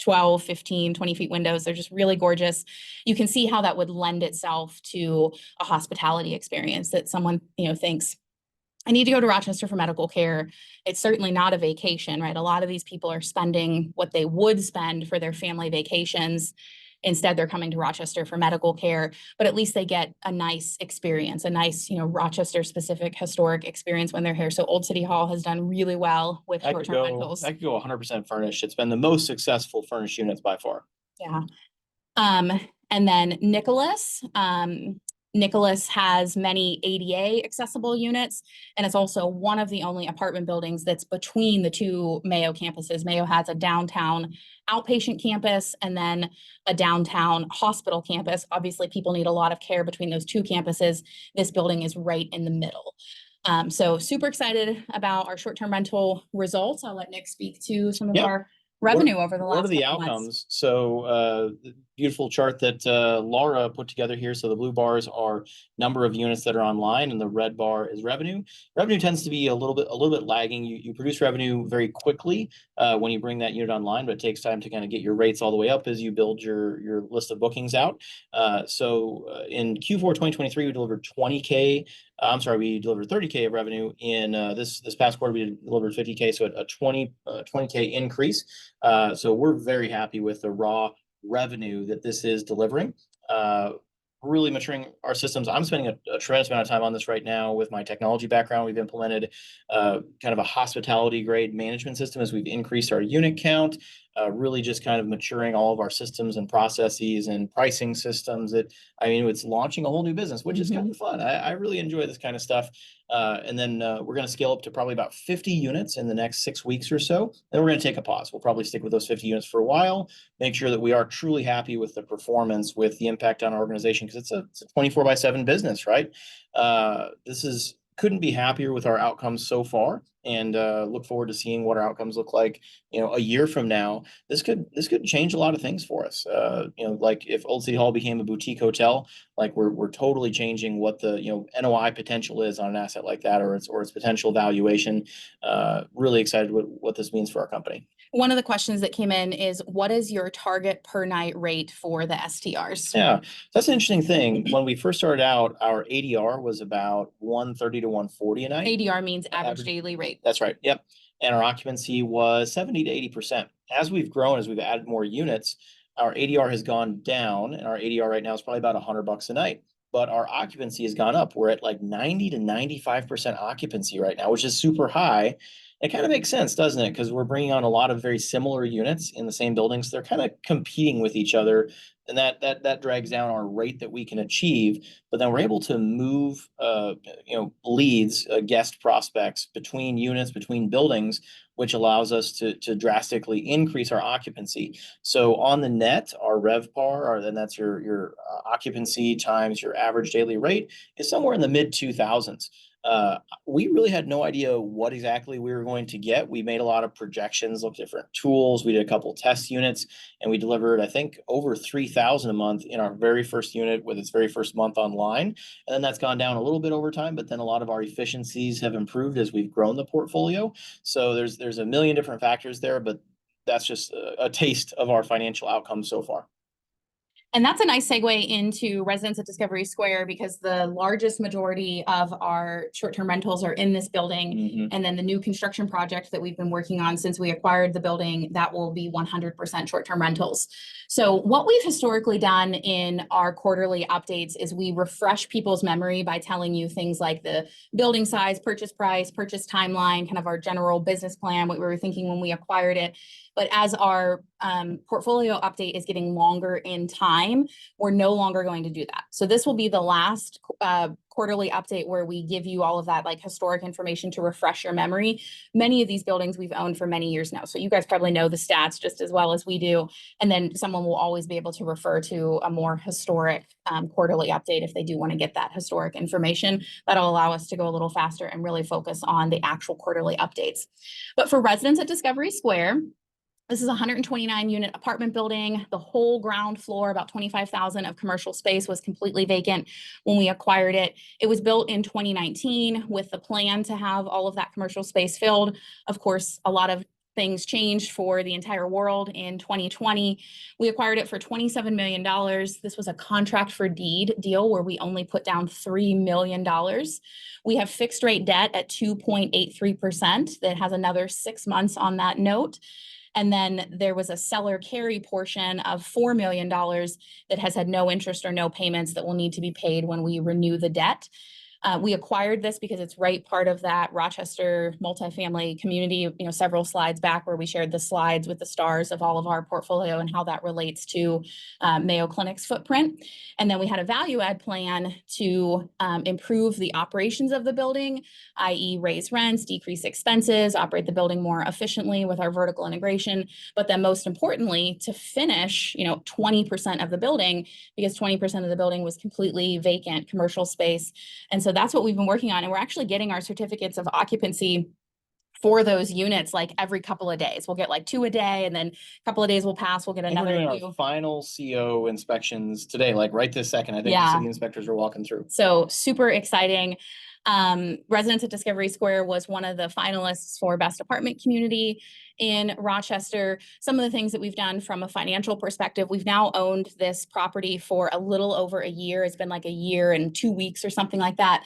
12, 15, 20 feet windows. They're just really gorgeous. You can see how that would lend itself to a hospitality experience that someone, thinks, I need to go to Rochester for medical care. It's certainly not a vacation, right? A lot of these people are spending what they would spend for their family vacations. Instead, they're coming to Rochester for medical care, but at least they get a nice experience, a nice, Rochester specific historic experience when they're here. So Old City Hall has done really well with short-term rentals. I could go 100% furnished. It's been the most successful furnished units by far. Yeah. And then Nicholas has many ADA accessible units, and it's also one of the only apartment buildings that's between the 2 Mayo campuses. Mayo has a downtown outpatient campus and then a downtown hospital campus. Obviously, people need a lot of care between those 2 campuses. This building is right in the middle. So super excited about our short-term rental results. I'll let Nick speak to some of our revenue over the last. What are the outcomes? So the beautiful chart that Laura put together here. So the blue bars are number of units that are online, and the red bar is revenue. Revenue tends to be a little bit lagging. You produce revenue very quickly when you bring that unit online, but it takes time to kind of get your rates all the way up as you build your list of bookings out. So in Q4 2023, we delivered 20K. We delivered 30K of revenue. In this past quarter, we delivered 50K, so a 20K increase. So we're very happy with the raw revenue that this is delivering. Really maturing our systems. I'm spending a tremendous amount of time on this right now with my technology background. We've implemented kind of a hospitality grade management system as we've increased our unit count, really just kind of maturing all of our systems and processes and pricing systems. It's launching a whole new business, which is kind of fun. I really enjoy this kind of stuff. And then we're going to scale up to probably about 50 units in the next 6 weeks or so. Then we're going to take a pause. We'll probably stick with those 50 units for a while, make sure that we are truly happy with the performance, with the impact on our organization, because it's a 24/7 business, right? This is couldn't be happier with our outcomes so far, and look forward to seeing what our outcomes look like. A year from now. This could change a lot of things for us. Like if Old City Hall became a boutique hotel, like we're totally changing what the NOI potential is on an asset like that, or its potential valuation. Really excited what this means for our company. One of the questions that came in is, what is your target per night rate for the STRs? Yeah, that's an interesting thing. When we first started out, our ADR was about 130 to 140 a night. ADR means average Average- daily rate. That's right. Yep. And our occupancy was 70 to 80%. As we've grown, as we've added more units, our ADR has gone down, and our ADR right now is probably about $100 a night. But our occupancy has gone up. We're at like 90 to 95% occupancy right now, which is super high. It kind of makes sense, doesn't it? Because we're bringing on a lot of very similar units in the same buildings. They're kind of competing with each other, and that drags down our rate that we can achieve. But then we're able to move leads, guest prospects between units, between buildings, which allows us to drastically increase our occupancy. So on the net, our RevPAR, then that's your occupancy times your average daily rate, is somewhere in the mid 2000s. We really had no idea what exactly we were going to get. We made a lot of projections, looked at different tools. We did a couple test units, and we delivered, I think, over 3,000 a month in our very first unit with its very first month online. And then that's gone down a little bit over time, but then a lot of our efficiencies have improved as we've grown the portfolio. So there's a million different factors there, but that's just a taste of our financial outcomes so far. And that's a nice segue into residents at Discovery Square, because the largest majority of our short-term rentals are in this building. And then the new construction project that we've been working on since we acquired the building, that will be 100% short-term rentals. So what we've historically done in our quarterly updates is we refresh people's memory by telling you things like the building size, purchase price, purchase timeline, kind of our general business plan, what we were thinking when we acquired it. But as our portfolio update is getting longer in time, we're no longer going to do that. So this will be the last quarterly update where we give you all of that like historic information to refresh your memory. Many of these buildings we've owned for many years now, so you guys probably know the stats just as well as we do. And then someone will always be able to refer to a more historic quarterly update if they do want to get that historic information. That'll allow us to go a little faster and really focus on the actual quarterly updates. But for residents at Discovery Square, this is a 129 unit apartment building. The whole ground floor, about 25,000 of commercial space, was completely vacant when we acquired it. It was built in 2019 with the plan to have all of that commercial space filled. Of course, a lot of things changed for the entire world in 2020. We acquired it for $27 million. This was a contract for deed deal where we only put down $3 million. We have fixed rate debt at 2.83% that has another 6 months on that note. And then there was a seller carry portion of $4 million that has had no interest or no payments that will need to be paid when we renew the debt. We acquired this because it's right part of that Rochester multifamily community, several slides back where we shared the slides with the stars of all of our portfolio and how that relates to Mayo Clinic's footprint. And then we had a value add plan to improve the operations of the building, i.e. raise rents, decrease expenses, operate the building more efficiently with our vertical integration. But then most importantly, to finish, 20% of the building, because 20% of the building was completely vacant commercial space. And so that's what we've been working on. And we're actually getting our certificates of occupancy for those units like every couple of days. We'll get like 2 a day, and then a couple of days will pass. We'll get another. We're doing our final CO inspections today, like right this second. I think the city inspectors are walking through. So super exciting. Residents at Discovery Square was one of the finalists for Best Apartment Community in Rochester. Some of the things that we've done from a financial perspective, we've now owned this property for a little over a year. It's been like a year and 2 weeks or something like that.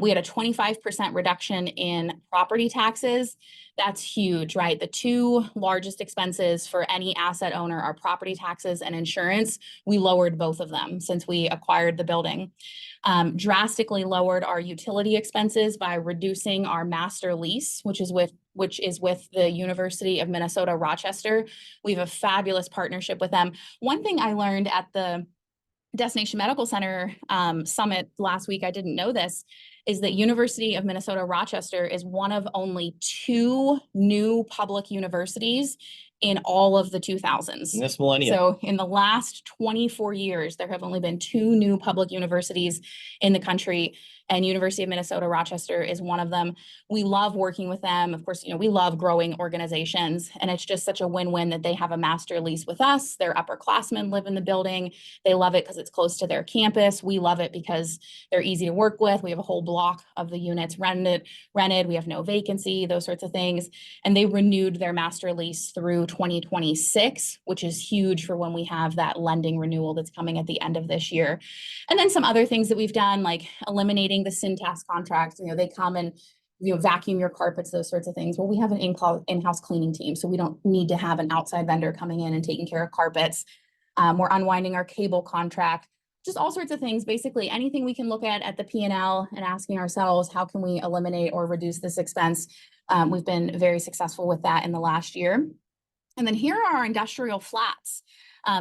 We had a 25% reduction in property taxes. That's huge, right? The two largest expenses for any asset owner are property taxes and insurance. We lowered both of them since we acquired the building. Drastically lowered our utility expenses by reducing our master lease, which is with the University of Minnesota Rochester. We have a fabulous partnership with them. One thing I learned at the Destination Medical Center Summit last week, I didn't know this, is that University of Minnesota Rochester is one of only 2 new public universities in all of the 2000s. In this millennium. So in the last 24 years, there have only been 2 new public universities in the country, and University of Minnesota Rochester is one of them. We love working with them. Of course, we love growing organizations, and it's just such a win-win that they have a master lease with us. Their upperclassmen live in the building. They love it because it's close to their campus. We love it because they're easy to work with. We have a whole block of the units rented. We have no vacancy, those sorts of things. And they renewed their master lease through 2026, which is huge for when we have that lending renewal that's coming at the end of this year. And then some other things that we've done, like eliminating the Syntax contracts. They come and vacuum your carpets, those sorts of things. Well, we have an in-house cleaning team, so we don't need to have an outside vendor coming in and taking care of carpets. We're unwinding our cable contract, just all sorts of things. Basically, anything we can look at the P&L and asking ourselves, how can we eliminate or reduce this expense? We've been very successful with that in the last year. And then here are our industrial flats.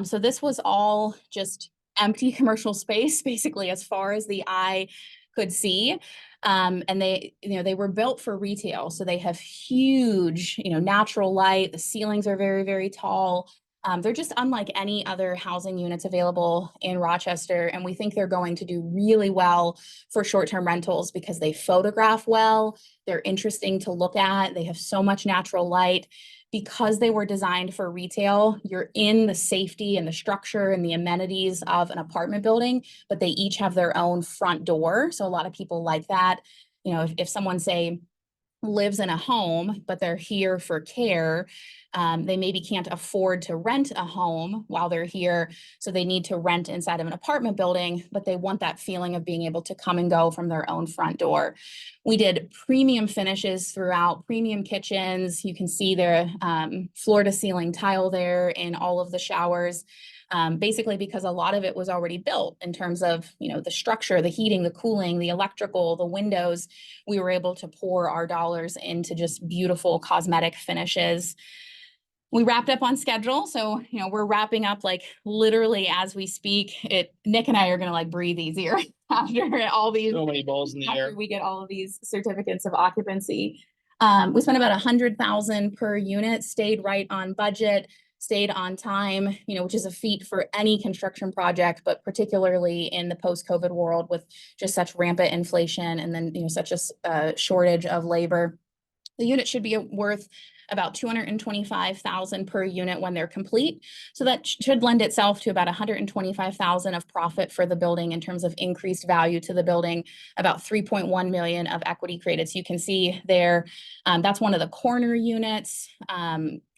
So this was all just empty commercial space, basically, as far as the eye could see. And they were built for retail. So they have huge, natural light. The ceilings are very, very tall. They're just unlike any other housing units available in Rochester. And we think they're going to do really well for short-term rentals because they photograph well. They're interesting to look at. They have so much natural light. Because they were designed for retail, you're in the safety and the structure and the amenities of an apartment building, but they each have their own front door. So a lot of people like that. If someone, say, lives in a home, but they're here for care, they maybe can't afford to rent a home while they're here. So they need to rent inside of an apartment building, but they want that feeling of being able to come and go from their own front door. We did premium finishes throughout, premium kitchens. You can see their floor to ceiling tile there in all of the showers. Basically because a lot of it was already built in terms of, the structure, the heating, the cooling, the electrical, the windows. We were able to pour our dollars into just beautiful cosmetic finishes. We wrapped up on schedule. So, we're wrapping up like literally as we speak. Nick and I are going to breathe easier after all these. So many balls in the air. We get all of these certificates of occupancy. We spent about $100,000 per unit, stayed right on budget, stayed on time, which is a feat for any construction project, but particularly in the post-COVID world with just such rampant inflation and then, such a shortage of labor. The unit should be worth about $225,000 per unit when they're complete. So that should lend itself to about $125,000 of profit for the building in terms of increased value to the building, about $3.1 million of equity created. So you can see there, that's one of the corner units,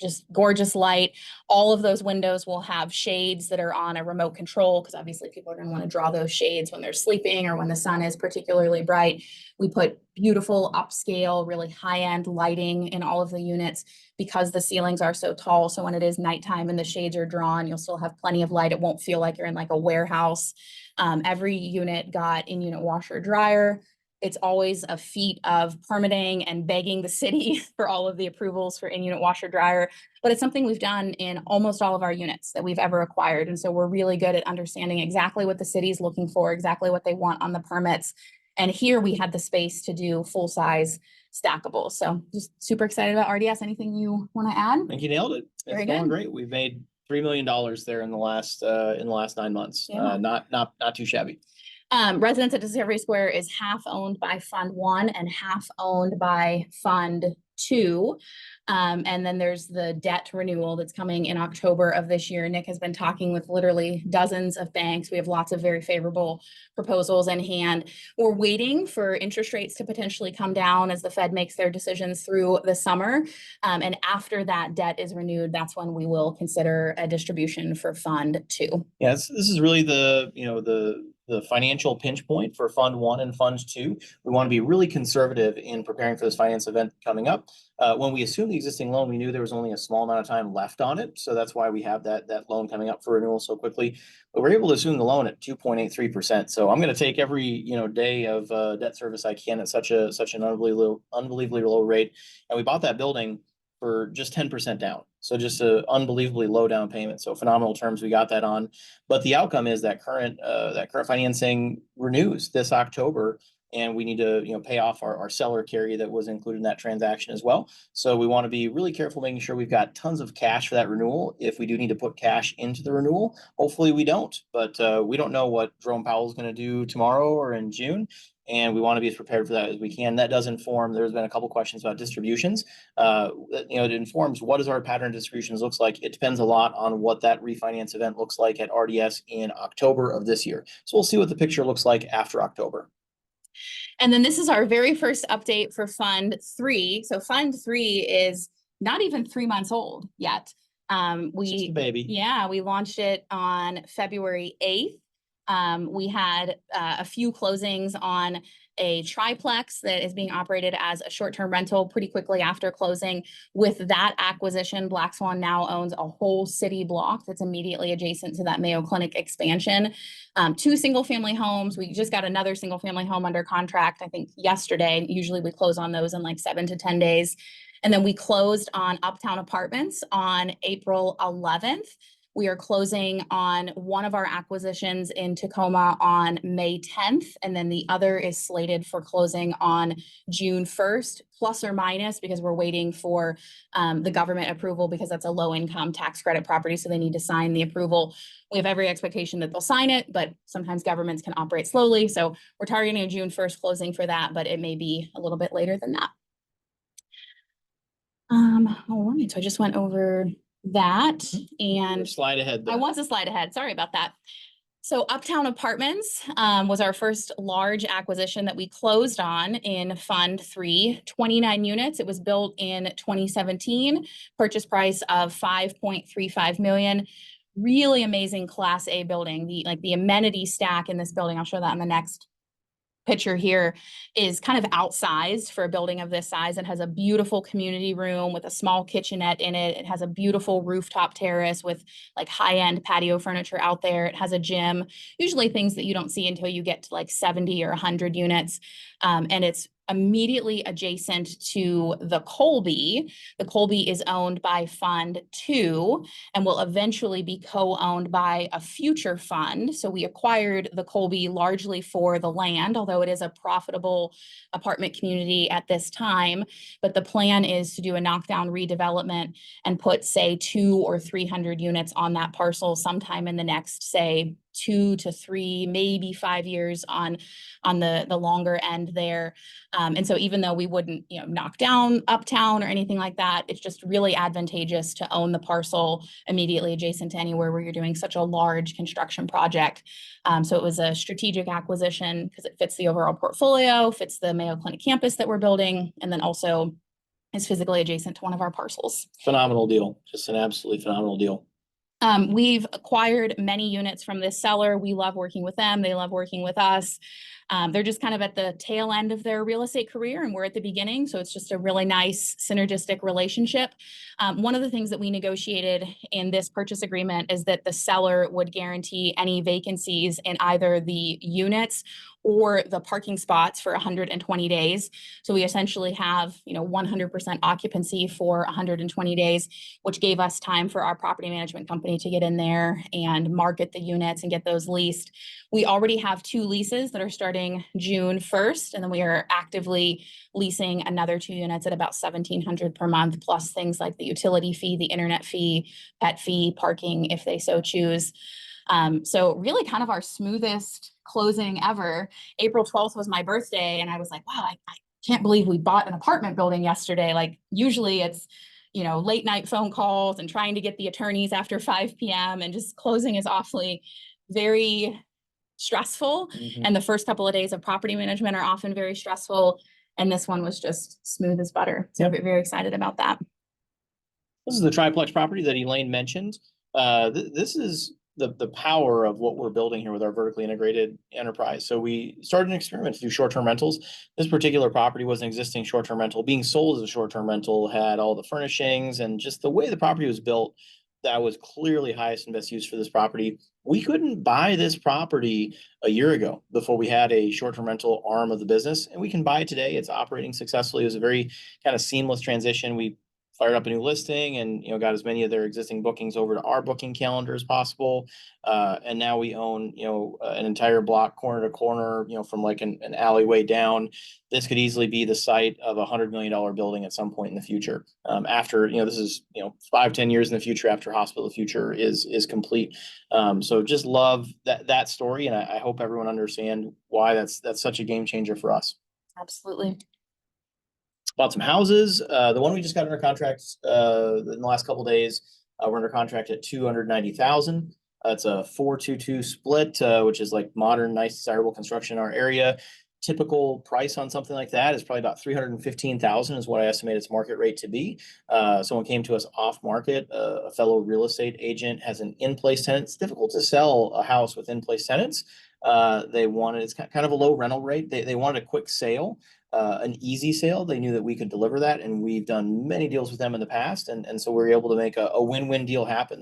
just gorgeous light. All of those windows will have shades that are on a remote control because obviously people are going to want to draw those shades when they're sleeping or when the sun is particularly bright. We put beautiful upscale, really high-end lighting in all of the units because the ceilings are so tall. So when it is nighttime and the shades are drawn, you'll still have plenty of light. It won't feel like you're in a warehouse. Every unit got in-unit washer dryer. It's always a feat of permitting and begging the city for all of the approvals for in-unit washer dryer, but it's something we've done in almost all of our units that we've ever acquired. And so we're really good at understanding exactly what the city's looking for, exactly what they want on the permits. And here we had the space to do full-size stackable. So just super excited about RDS. Anything you want to add? I think you nailed it. It's going great. We've made $3 million there in the last 9 months. Yeah. Not too shabby. Residence at Discovery Square is half owned by Fund 1 and half owned by Fund 2. And then there's the debt renewal that's coming in October of this year. Nick has been talking with literally dozens of banks. We have lots of very favorable proposals in hand. We're waiting for interest rates to potentially come down as the Fed makes their decisions through the summer. And after that debt is renewed, that's when we will consider a distribution for Fund 2. Yes, this is really the financial pinch point for Fund 1 and Fund 2. We want to be really conservative in preparing for this finance event coming up. When we assumed the existing loan, we knew there was only a small amount of time left on it. So that's why we have that loan coming up for renewal so quickly. But we're able to assume the loan at 2.83%. So I'm going to take every day of debt service I can at such an unbelievably low rate. And we bought that building for just 10% down. So just an unbelievably low down payment. So phenomenal terms we got that on. But the outcome is that current financing renews this October. and we need to, pay off our seller carry that was included in that transaction as well. So we want to be really careful making sure we've got tons of cash for that renewal. If we do need to put cash into the renewal, hopefully we don't, but we don't know what Jerome Powell is going to do tomorrow or in June. And we want to be as prepared for that as we can. That does inform, there's been a couple questions about distributions. It informs what does our pattern of distributions looks like. It depends a lot on what that refinance event looks like at RDS in October of this year. So we'll see what the picture looks like after October. And then this is our very first update for Fund 3. So Fund 3 is not even 3 months old yet. Just a baby. Yeah, we launched it on February 8th. We had a few closings on a triplex that is being operated as a short-term rental pretty quickly after closing. With that acquisition, Black Swan now owns a whole city block that's immediately adjacent to that Mayo Clinic expansion. 2 single-family homes. We just got another single-family home under contract, I think yesterday. Usually we close on those in like 7 to 10 days. And then we closed on Uptown Apartments on April 11th. We are closing on one of our acquisitions in Tacoma on May 10th, and then the other is slated for closing on June 1st, plus or minus, because we're waiting for the government approval because that's a low-income tax credit property, so they need to sign the approval. We have every expectation that they'll sign it, but sometimes governments can operate slowly, so we're targeting a June 1st closing for that, but it may be a little bit later than that. All right, so I just went over that, and Slide ahead there. I want to slide ahead. Sorry about that. So Uptown Apartments was our first large acquisition that we closed on in Fund 3, 29 units. It was built in 2017, purchase price of $5.35 million. Really amazing Class A building. The amenity stack in this building, I'll show that in the next picture here, is kind of outsized for a building of this size. It has a beautiful community room with a small kitchenette in it. It has a beautiful rooftop terrace with like high-end patio furniture out there. It has a gym, usually things that you don't see until you get to like 70 or 100 units. And it's immediately adjacent to the Colby. The Colby is owned by Fund 2 and will eventually be co-owned by a future fund. So we acquired the Colby largely for the land, although it is a profitable apartment community at this time. But the plan is to do a knockdown redevelopment and put, say, 200 or 300 units on that parcel sometime in the next, say, 2 to 3, maybe 5 years on the longer end there. And so even though we wouldn't, knock down Uptown or anything like that, it's just really advantageous to own the parcel immediately adjacent to anywhere where you're doing such a large construction project. So it was a strategic acquisition because it fits the overall portfolio, fits the Mayo Clinic campus that we're building, and then also is physically adjacent to one of our parcels. Phenomenal deal. Just an absolutely phenomenal deal. We've acquired many units from this seller. We love working with them. They love working with us. They're just kind of at the tail end of their real estate career, and we're at the beginning. So it's just a really nice synergistic relationship. One of the things that we negotiated in this purchase agreement is that the seller would guarantee any vacancies in either the units or the parking spots for 120 days. So we essentially have, 100% occupancy for 120 days, which gave us time for our property management company to get in there and market the units and get those leased. We already have 2 leases that are starting June 1st, and then we are actively leasing another 2 units at about $1,700 per month, plus things like the utility fee, the internet fee, pet fee, parking, if they so choose. So really kind of our smoothest closing ever. April 12th was my birthday, and I was like, wow, I can't believe we bought an apartment building yesterday. Like usually it's, late night phone calls and trying to get the attorneys after 5 p.m. and just closing is awfully very stressful. And the first couple of days of property management are often very stressful. And this one was just smooth as butter. So I'm very excited about that. This is the triplex property that Elaine mentioned. This is the power of what we're building here with our vertically integrated enterprise. So we started an experiment to do short-term rentals. This particular property was an existing short-term rental. Being sold as a short-term rental, had all the furnishings, and just the way the property was built, that was clearly highest and best use for this property. We couldn't buy this property a year ago before we had a short-term rental arm of the business, and we can buy it today. It's operating successfully. It was a very kind of seamless transition. We fired up a new listing and, got as many of their existing bookings over to our booking calendar as possible. And now we own, an entire block corner to corner, from like an alleyway down. This could easily be the site of $100 million building at some point in the future. After, this is, 5-10 years in the future after Hospital of the Future is complete. So just love that story. And I hope everyone understand why that's such a game changer for us. Absolutely. Bought some houses. The one we just got under contract in the last couple days, we're under contract at 290,000. It's a 4-2-2 split, which is like modern, nice, desirable construction in our area. Typical price on something like that is probably about 315,000 is what I estimate its market rate to be. Someone came to us off market. A fellow real estate agent has an in-place tenant. It's difficult to sell a house with in-place tenants. They wanted, it's kind of a low rental rate. They wanted a quick sale. An easy sale. They knew that we could deliver that, and we've done many deals with them in the past, and so we were able to make a win-win deal happen.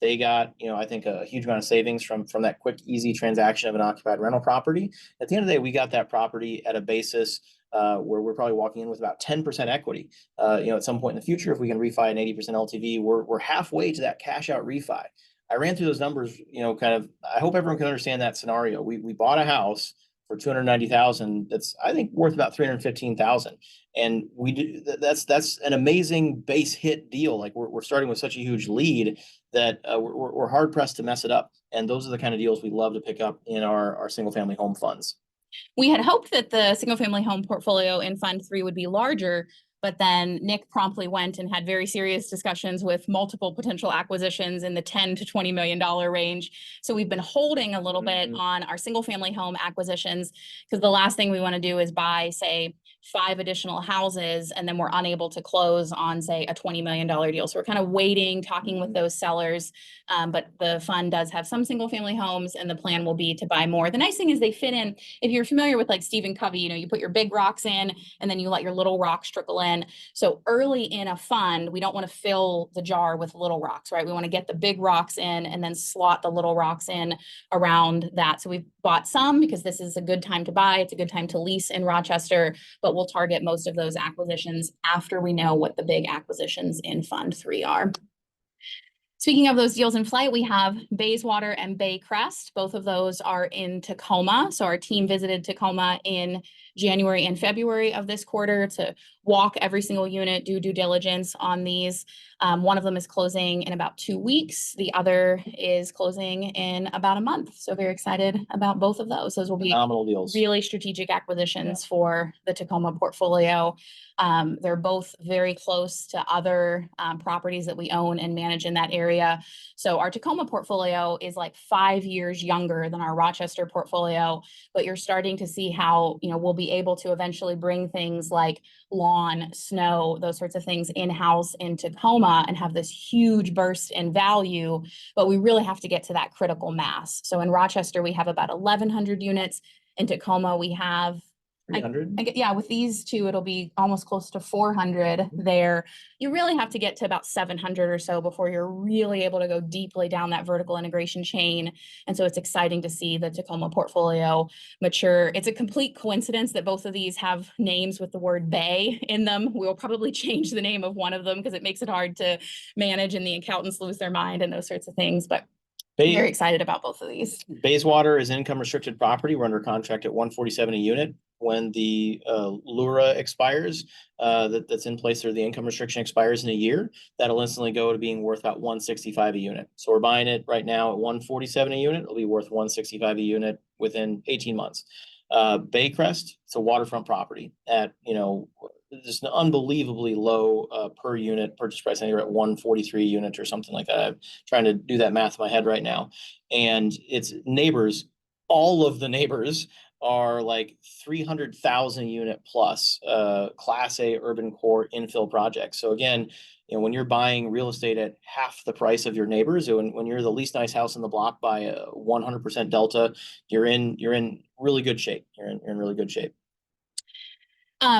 They got, I think, a huge amount of savings from that quick, easy transaction of an occupied rental property. At the end of the day, we got that property at a basis where we're probably walking in with about 10% equity. At some point in the future, if we can refi an 80% LTV, we're halfway to that cash out refi. I ran through those numbers, kind of. I hope everyone can understand that scenario. We bought a house for 290,000. That's, I think, worth about 315,000. And we do that's an amazing base hit deal. Like we're starting with such a huge lead that we're hard pressed to mess it up. And those are the kind of deals we love to pick up in our single family home funds. We had hoped that the single family home portfolio in Fund 3 would be larger, but then Nick promptly went and had very serious discussions with multiple potential acquisitions in the $10 to $20 million range. So we've been holding a little bit on our single family home acquisitions because the last thing we want to do is buy, say, 5 additional houses, and then we're unable to close on, say, a $20 million deal. So we're kind of waiting, talking with those sellers. But the fund does have some single family homes, and the plan will be to buy more. The nice thing is they fit in. If you're familiar with like Stephen Covey, you put your big rocks in, and then you let your little rocks trickle in. So early in a fund, we don't want to fill the jar with little rocks, right? We want to get the big rocks in and then slot the little rocks in around that. So we've bought some because this is a good time to buy. It's a good time to lease in Rochester, but we'll target most of those acquisitions after we know what the big acquisitions in Fund 3 are. Speaking of those deals in flight, we have Bayswater and Baycrest. Both of those are in Tacoma. So our team visited Tacoma in January and February of this quarter to walk every single unit, do due diligence on these. One of them is closing in about 2 weeks. The other is closing in about a month. So very excited about both of those. Those will be phenomenal deals. Really strategic acquisitions for the Tacoma portfolio. They're both very close to other properties that we own and manage in that area. So our Tacoma portfolio is like 5 years younger than our Rochester portfolio, but you're starting to see how, we'll be able to eventually bring things like lawn, snow, those sorts of things in-house in Tacoma and have this huge burst in value, but we really have to get to that critical mass. So in Rochester, we have about 1,100 units. In Tacoma, we have 300. Yeah, with these two, it'll be almost close to 400 there. You really have to get to about 700 or so before you're really able to go deeply down that vertical integration chain. And so it's exciting to see the Tacoma portfolio mature. It's a complete coincidence that both of these have names with the word Bay in them. We'll probably change the name of one of them because it makes it hard to manage and the accountants lose their mind and those sorts of things. But very excited about both of these. Bayswater is income restricted property. We're under contract at 147 a unit. When the LURA expires, that's in place, or the income restriction expires in a year, that'll instantly go to being worth about 165 a unit. So we're buying it right now at 147 a unit. It'll be worth 165 a unit within 18 months. Baycrest, it's a waterfront property at, just an unbelievably low per unit purchase price. I think we're at 143 a unit or something like that. I'm trying to do that math in my head right now. And its neighbors, all of the neighbors are like 300,000 unit plus class A urban core infill projects. So again, when you're buying real estate at half the price of your neighbors, when you're the least nice house in the block by a 100% delta, you're in really good shape. You're in really good shape.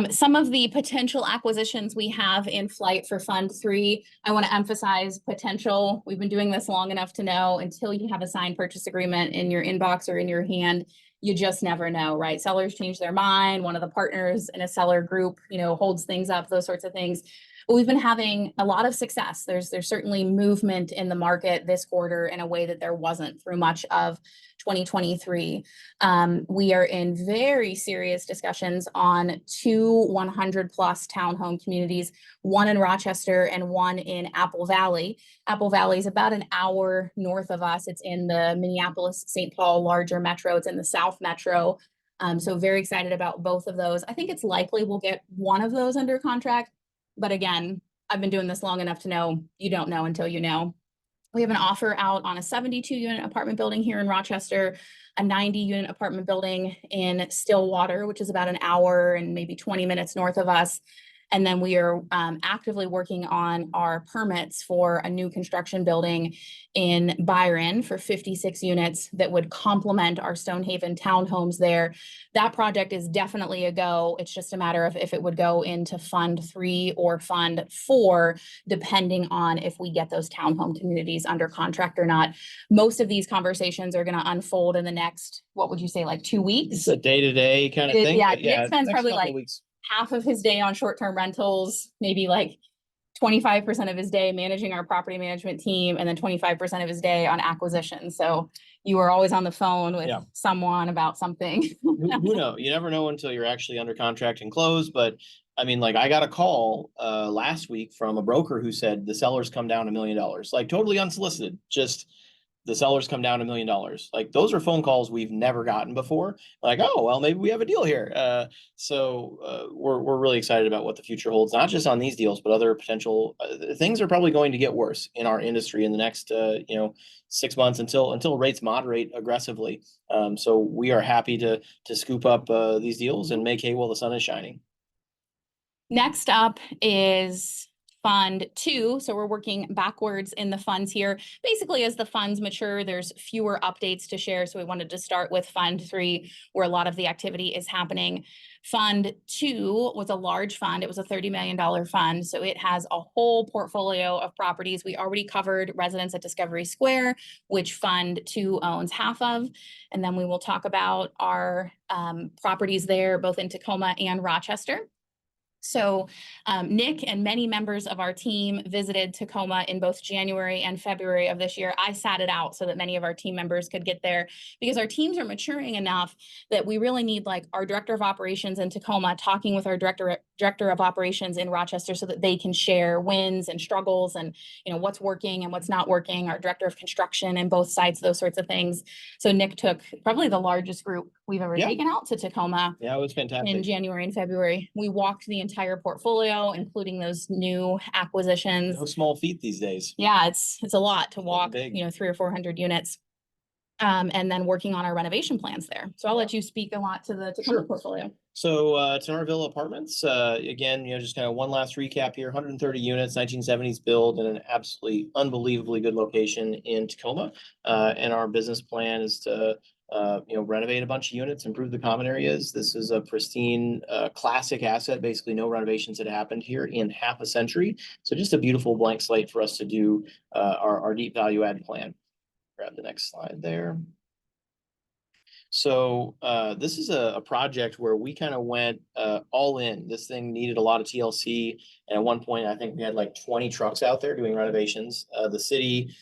Some of the potential acquisitions we have in flight for Fund 3, I want to emphasize potential. We've been doing this long enough to know until you have a signed purchase agreement in your inbox or in your hand, you just never know, right? Sellers change their mind. One of the partners in a seller group, holds things up, those sorts of things. But we've been having a lot of success. There's certainly movement in the market this quarter in a way that there wasn't through much of 2023. We are in very serious discussions on 2 100+ townhome communities, one in Rochester and one in Apple Valley. Apple Valley is about an hour north of us. It's in the Minneapolis-St. Paul larger metro. It's in the South Metro. So very excited about both of those. I think it's likely we'll get one of those under contract. But again, I've been doing this long enough to know you don't know until you know. We have an offer out on a 72-unit apartment building here in Rochester, a 90-unit apartment building in Stillwater, which is about an hour and maybe 20 minutes north of us. And then we are actively working on our permits for a new construction building in Byron for 56 units that would complement our Stonehaven townhomes there. That project is definitely a go. It's just a matter of if it would go into Fund 3 or Fund 4, depending on if we get those townhome communities under contract or not. Most of these conversations are going to unfold in the next, what would you say, like 2 weeks? It's a day-to-day kind of thing. Yeah, but Nick spends next probably couple like weeks. half of his day on short-term rentals, maybe like 25% of his day managing our property management team, and then 25% of his day on acquisition. So you are always on the phone with someone about something. Who knows? You never know until you're actually under contract and closed. But I mean, like I got a call last week from a broker who said the sellers come down $1 million, like totally unsolicited, just the sellers come down $1 million. Like those are phone calls we've never gotten before. Like, oh, well, maybe we have a deal here. So we're really excited about what the future holds, not just on these deals, but other potential things are probably going to get worse in our industry in the next, 6 months until rates moderate aggressively. So we are happy to scoop up these deals and make hay while the sun is shining. Next up is Fund 2. So we're working backwards in the funds here. Basically, as the funds mature, there's fewer updates to share. So we wanted to start with Fund 3, where a lot of the activity is happening. Fund 2 was a large fund. It was a $30 million fund. So it has a whole portfolio of properties. We already covered residents at Discovery Square, which Fund 2 owns half of. And then we will talk about our properties there, both in Tacoma and Rochester. So Nick and many members of our team visited Tacoma in both January and February of this year. I sat it out so that many of our team members could get there because our teams are maturing enough that we really need like our director of operations in Tacoma talking with our director of operations in Rochester so that they can share wins and struggles and what's working and what's not working. Our director of construction in both sites, those sorts of things. So Nick took probably the largest group we've ever taken out to Tacoma. Yeah, it was fantastic. In January and February. We walked the entire portfolio, including those new acquisitions. No small feat these days. Yeah, it's a lot to walk, 300 or 400 units. And then working on our renovation plans there. So I'll let you speak a lot to the Tacoma portfolio. So Tenorville Apartments, again, just kind of one last recap here, 130 units, 1970s build in an absolutely unbelievably good location in Tacoma. And our business plan is to renovate a bunch of units, improve the common areas. This is a pristine, classic asset. Basically, no renovations had happened here in half a century. So just a beautiful blank slate for us to do our deep value add plan. Grab the next slide there. So this is a project where we kind of went all in. This thing needed a lot of TLC. And at one point, I think we had like 20 trucks out there doing renovations. The city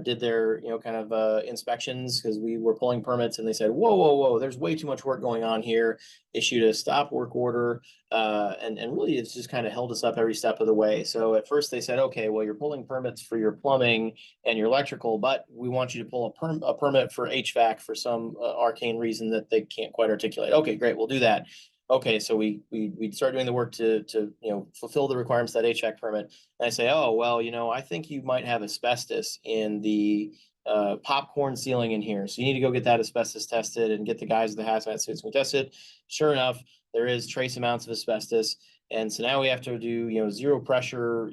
did their, kind of inspections because we were pulling permits and they said, whoa, there's way too much work going on here. Issued a stop work order. And really it's just kind of held us up every step of the way. So at first they said, okay, well, you're pulling permits for your plumbing and your electrical, but we want you to pull a permit for HVAC for some arcane reason that they can't quite articulate. Okay, great, we'll do that. Okay, so we start doing the work to fulfill the requirements of that HVAC permit. And I say, oh, well, I think you might have asbestos in the popcorn ceiling in here. So you need to go get that asbestos tested and get the guys with the hazmat suits and test it. Sure enough, there is trace amounts of asbestos. And so now we have to do, zero pressure,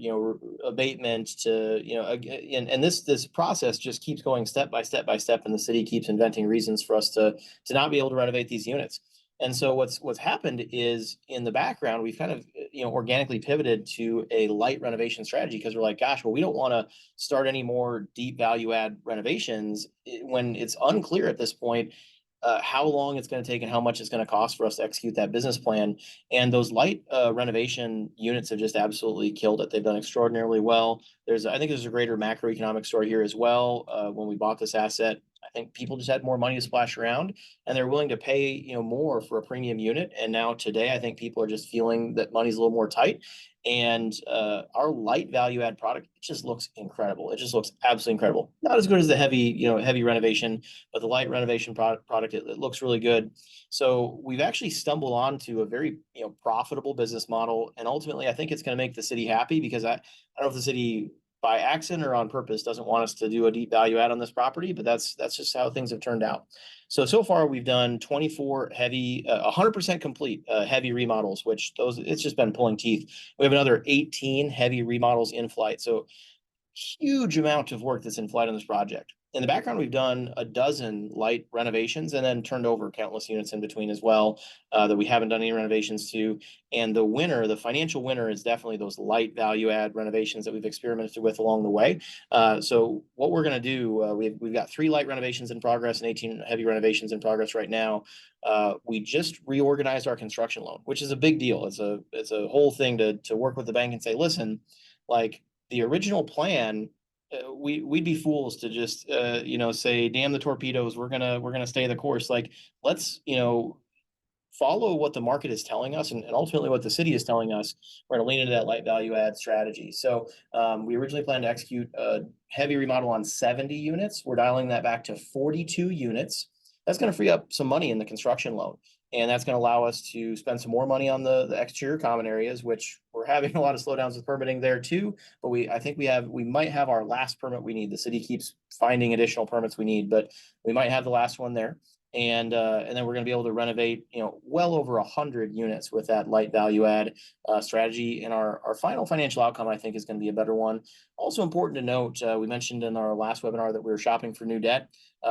abatement to, and this process just keeps going step by step by step. And the city keeps inventing reasons for us to not be able to renovate these units. And so what's happened is in the background, we've kind of, organically pivoted to a light renovation strategy because we're like, gosh, well, we don't want to start any more deep value add renovations when it's unclear at this point how long it's going to take and how much it's going to cost for us to execute that business plan. And those light renovation units have just absolutely killed it. They've done extraordinarily well. I think there's a greater macroeconomic story here as well. When we bought this asset, I think people just had more money to splash around, and they're willing to pay, more for a premium unit. And now today, I think people are just feeling that money's a little more tight. And our light value add product, it just looks incredible. It just looks absolutely incredible. Not as good as the heavy renovation, but the light renovation product, it looks really good. So we've actually stumbled onto a very, profitable business model. And ultimately, I think it's going to make the city happy, because I don't know if the city by accident or on purpose doesn't want us to do a deep value add on this property, but that's just how things have turned out. So far we've done 24 heavy, 100% complete heavy remodels, which it's just been pulling teeth. We have another 18 heavy remodels in flight. So huge amount of work that's in flight on this project. In the background, we've done a dozen light renovations and then turned over countless units in between as well, that we haven't done any renovations to. And the financial winner is definitely those light value add renovations that we've experimented with along the way. So what we're going to do, we've got 3 light renovations in progress and 18 heavy renovations in progress right now. We just reorganized our construction loan, which is a big deal. It's a whole thing to work with the bank and say, listen, like, the original plan, we'd be fools to just say, damn the torpedoes, we're gonna stay the course. Like, let's follow what the market is telling us, and ultimately what the city is telling us. We're going to lean into that light value add strategy. So we originally planned to execute a heavy remodel on 70 units. We're dialing that back to 42 units. That's going to free up some money in the construction loan. And that's going to allow us to spend some more money on the exterior common areas, which we're having a lot of slowdowns with permitting there too. But I think we might have our last permit we need. The city keeps finding additional permits we need, but we might have the last one there. And then we're going to be able to renovate, well over 100 units with that light value add strategy. And our final financial outcome, I think, is going to be a better one. Also important to note, we mentioned in our last webinar that we were shopping for new debt.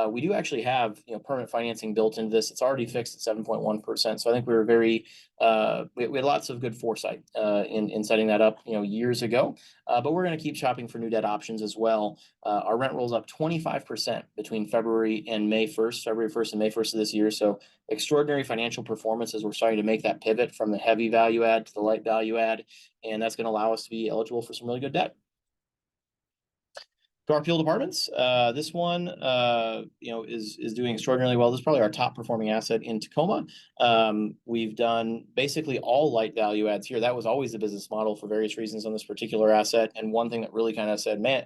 We do actually have permanent financing built into this. It's already fixed at 7.1%. So I think we were we had lots of good foresight in setting that up years ago. But we're going to keep shopping for new debt options as well. Our rent rolls up 25% between February 1st and May 1st of this year. So extraordinary financial performance as we're starting to make that pivot from the heavy value add to the light value add, and that's going to allow us to be eligible for some really good debt. Garfield Apartments, this one, is doing extraordinarily well. This is probably our top performing asset in Tacoma. We've done basically all light value adds here. That was always the business model for various reasons on this particular asset. And one thing that really kind of said, man,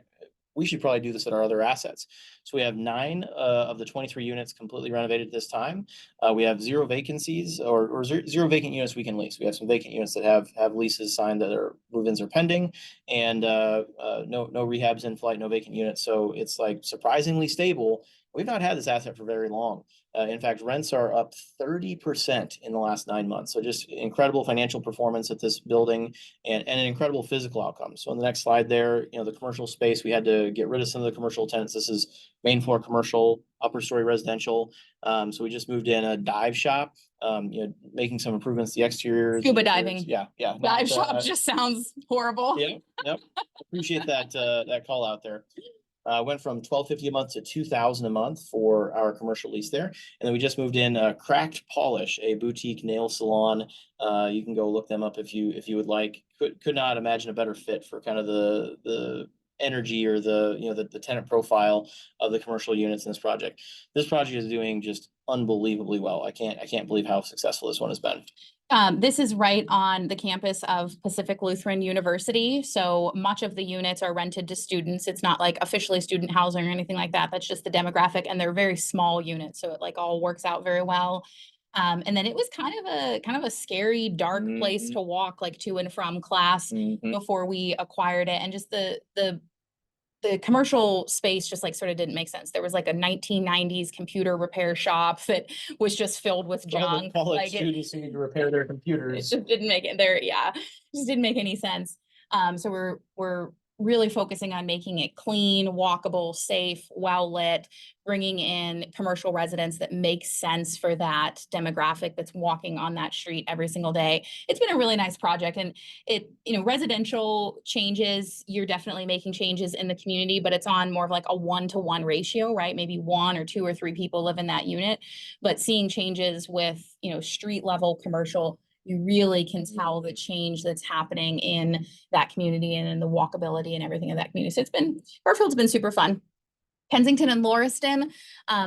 we should probably do this at our other assets. So we have 9 of the 23 units completely renovated this time. We have 0 vacancies or 0 vacant units we can lease. We have some vacant units that have leases signed that are move-ins are pending, and no rehabs in flight, no vacant units. So it's like surprisingly stable. We've not had this asset for very long. In fact, rents are up 30% in the last 9 months. So just incredible financial performance at this building, and an incredible physical outcome. So on the next slide there, the commercial space, we had to get rid of some of the commercial tenants. This is main floor commercial, upper story residential. So we just moved in a dive shop, making some improvements to the exteriors. Scuba diving. Yeah. Dive shop just sounds horrible. Yeah. Yep. Appreciate that call out there. Went from $1,250 a month to $2,000 a month for our commercial lease there. And then we just moved in Cracked Polish, a boutique nail salon. You can go look them up if you would like. Could not imagine a better fit for kind of the energy or the tenant profile of the commercial units in this project. This project is doing just unbelievably well. I can't believe how successful this one has been. This is right on the campus of Pacific Lutheran University. So much of the units are rented to students. It's not like officially student housing or anything like that. That's just the demographic, and they're very small units. So it all works out very well. And then it was kind of a scary, dark place to walk to and from class before we acquired it. And just the commercial space just sort of didn't make sense. There was a 1990s computer repair shop that was just filled with junk. College students who need to repair their computers. It just didn't make it there. Yeah, just didn't make any sense. So we're really focusing on making it clean, walkable, safe, well-lit, bringing in commercial residents that make sense for that demographic that's walking on that street every single day. It's been a really nice project, and residential changes, you're definitely making changes in the community, but it's on more of like a 1-to-1 ratio, right? Maybe 1 or 2 or 3 people live in that unit, but seeing changes with, street level commercial, you really can tell the change that's happening in that community and in the walkability and everything of that community. So Garfield's been super fun. Kensington and Lauriston,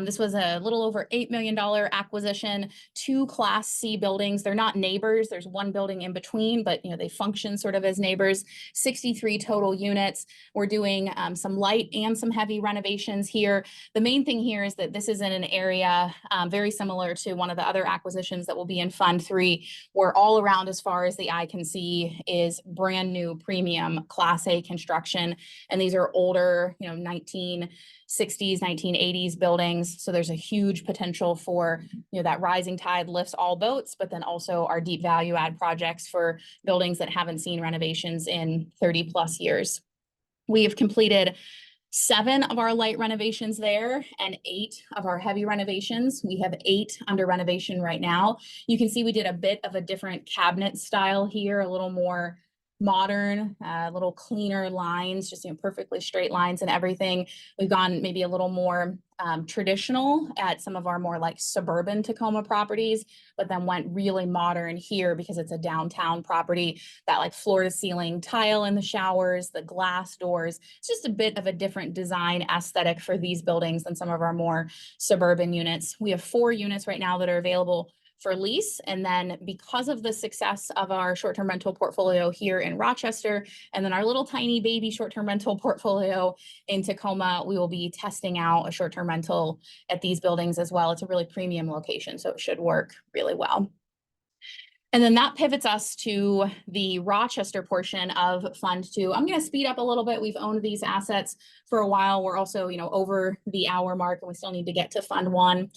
this was a little over $8 million acquisition, 2 Class C buildings. They're not neighbors. There's one building in between, but they function sort of as neighbors. 63 total units. We're doing some light and some heavy renovations here. The main thing here is that this is in an area very similar to one of the other acquisitions that will be in Fund 3, where all around, as far as the eye can see, is brand new premium Class A construction. And these are older, 1960s, 1980s buildings. So there's a huge potential for, that rising tide lifts all boats, but then also our deep value add projects for buildings that haven't seen renovations in 30 plus years. We have completed 7 of our light renovations there and 8 of our heavy renovations. We have 8 under renovation right now. You can see we did a bit of a different cabinet style here, a little more modern, a little cleaner lines, just perfectly straight lines and everything. We've gone maybe a little more traditional at some of our more like suburban Tacoma properties, but then went really modern here because it's a downtown property. That like floor to ceiling tile in the showers, the glass doors. It's just a bit of a different design aesthetic for these buildings than some of our more suburban units. We have 4 units right now that are available for lease. And then because of the success of our short-term rental portfolio here in Rochester, and then our little tiny baby short-term rental portfolio in Tacoma, we will be testing out a short-term rental at these buildings as well. It's a really premium location, so it should work really well. And then that pivots us to the Rochester portion of Fund 2. I'm going to speed up a little bit. We've owned these assets for a while. We're also, over the hour mark, and we still need to get to Fund 1.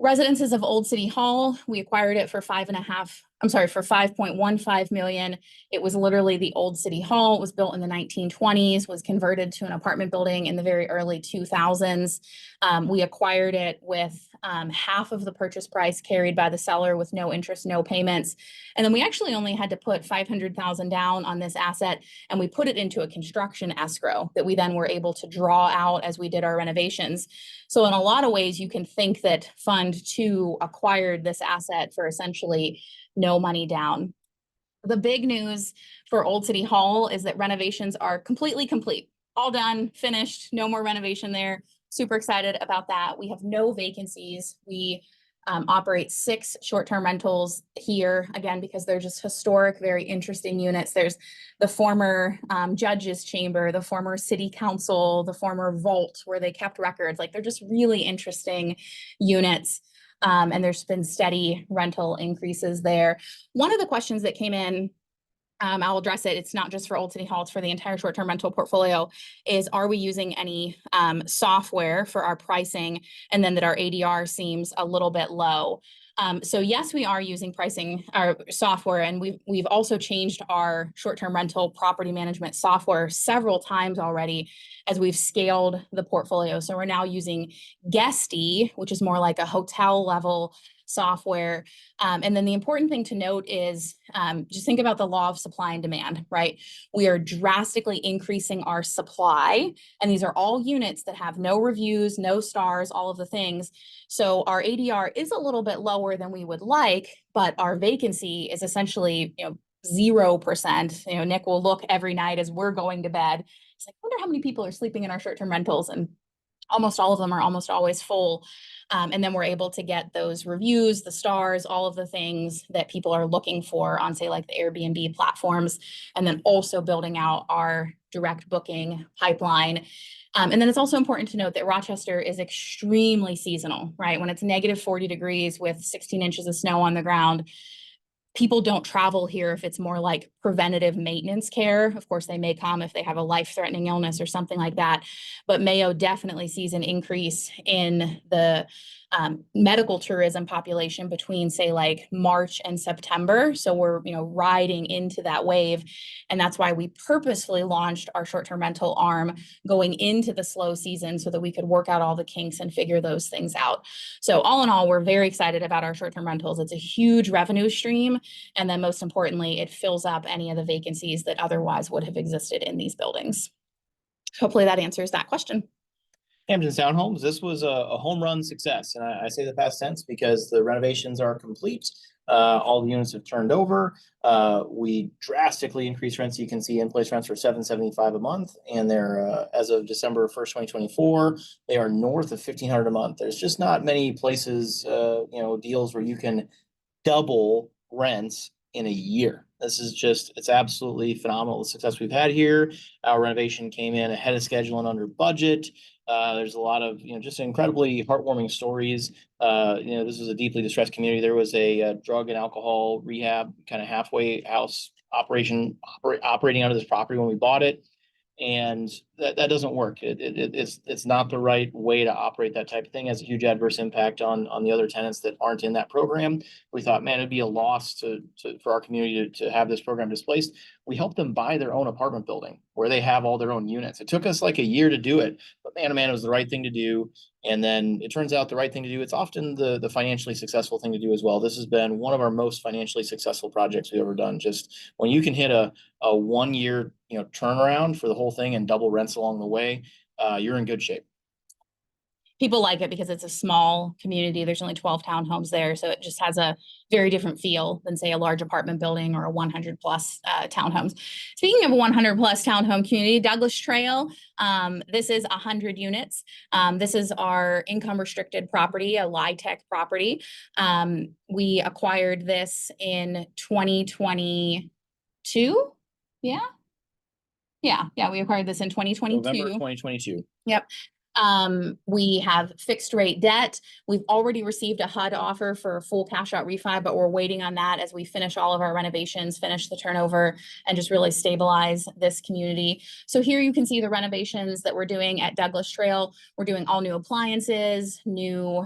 Residences of Old City Hall, we acquired it for $5.15 million. It was literally the old City Hall. It was built in the 1920s, was converted to an apartment building in the very early 2000s. We acquired it with half of the purchase price carried by the seller with no interest, no payments. And then we actually only had to put $500,000 down on this asset, and we put it into a construction escrow that we then were able to draw out as we did our renovations. So in a lot of ways, you can think that Fund 2 acquired this asset for essentially no money down. The big news for Old City Hall is that renovations are completely complete, all done, finished, no more renovation there. Super excited about that. We have no vacancies. We operate 6 short-term rentals here, again, because they're just historic, very interesting units. There's the former judge's chamber, the former city council, the former vault where they kept records. Like, they're just really interesting units. And there's been steady rental increases there. One of the questions that came in, I'll address it. It's not just for Old City Hall, it's for the entire short-term rental portfolio, is are we using any software for our pricing, and then that our ADR seems a little bit low. So yes, we are using pricing our software, and we've also changed our short-term rental property management software several times already as we've scaled the portfolio. So we're now using Guesty, which is more like a hotel level software. And then the important thing to note is just think about the law of supply and demand, right? We are drastically increasing our supply, and these are all units that have no reviews, no stars, all of the things. So our ADR is a little bit lower than we would like, but our vacancy is essentially, 0%. Nick will look every night as we're going to bed. It's like, I wonder how many people are sleeping in our short-term rentals, and almost all of them are almost always full. And then we're able to get those reviews, the stars, all of the things that people are looking for on, say, like the Airbnb platforms, and then also building out our direct booking pipeline. And then it's also important to note that Rochester is extremely seasonal, right? When it's negative 40 degrees with 16 inches of snow on the ground, people don't travel here if it's more like preventative maintenance care. Of course, they may come if they have a life-threatening illness or something like that. But Mayo definitely sees an increase in the medical tourism population between, say, like March and September. So we're, riding into that wave. And that's why we purposefully launched our short-term rental arm going into the slow season so that we could work out all the kinks and figure those things out. So all in all, we're very excited about our short-term rentals. It's a huge revenue stream. And then most importantly, it fills up any of the vacancies that otherwise would have existed in these buildings. Hopefully that answers that question. Hampton Townhomes, this was a home run success. And I say the past tense because the renovations are complete. All the units have turned over. We drastically increased rents. You can see in-place rents for $775 a month. And they're, as of December 1st, 2024, they are north of $1,500 a month. There's just not many places, deals where you can double rents in a year. This is just, it's absolutely phenomenal, the success we've had here. Our renovation came in ahead of schedule and under budget. There's a lot of, just incredibly heartwarming stories. This was a deeply distressed community. There was a drug and alcohol rehab kind of halfway house operation operating out of this property when we bought it. And that doesn't work. It's not the right way to operate that type of thing. It has a huge adverse impact on the other tenants that aren't in that program. We thought, man, it'd be a loss for our community to have this program displaced. We helped them buy their own apartment building where they have all their own units. It took us like a year to do it, but man, oh man, it was the right thing to do. And then it turns out the right thing to do. It's often the financially successful thing to do as well. This has been one of our most financially successful projects we've ever done. Just when you can hit a 1 year, turnaround for the whole thing and double rents along the way, you're in good shape. People like it because it's a small community. There's only 12 townhomes there. So it just has a very different feel than, say, a large apartment building or a 100 plus townhomes. Speaking of a 100 plus townhome community, Douglas Trail, this is 100 units. This is our income restricted property, a LIHTC property. We acquired this in 2022. Yeah. We acquired this in 2022. November 2022. Yep. We have fixed rate debt. We've already received a HUD offer for a full cash out refi, but we're waiting on that as we finish all of our renovations, finish the turnover, and just really stabilize this community. So here you can see the renovations that we're doing at Douglas Trail. We're doing all new appliances, new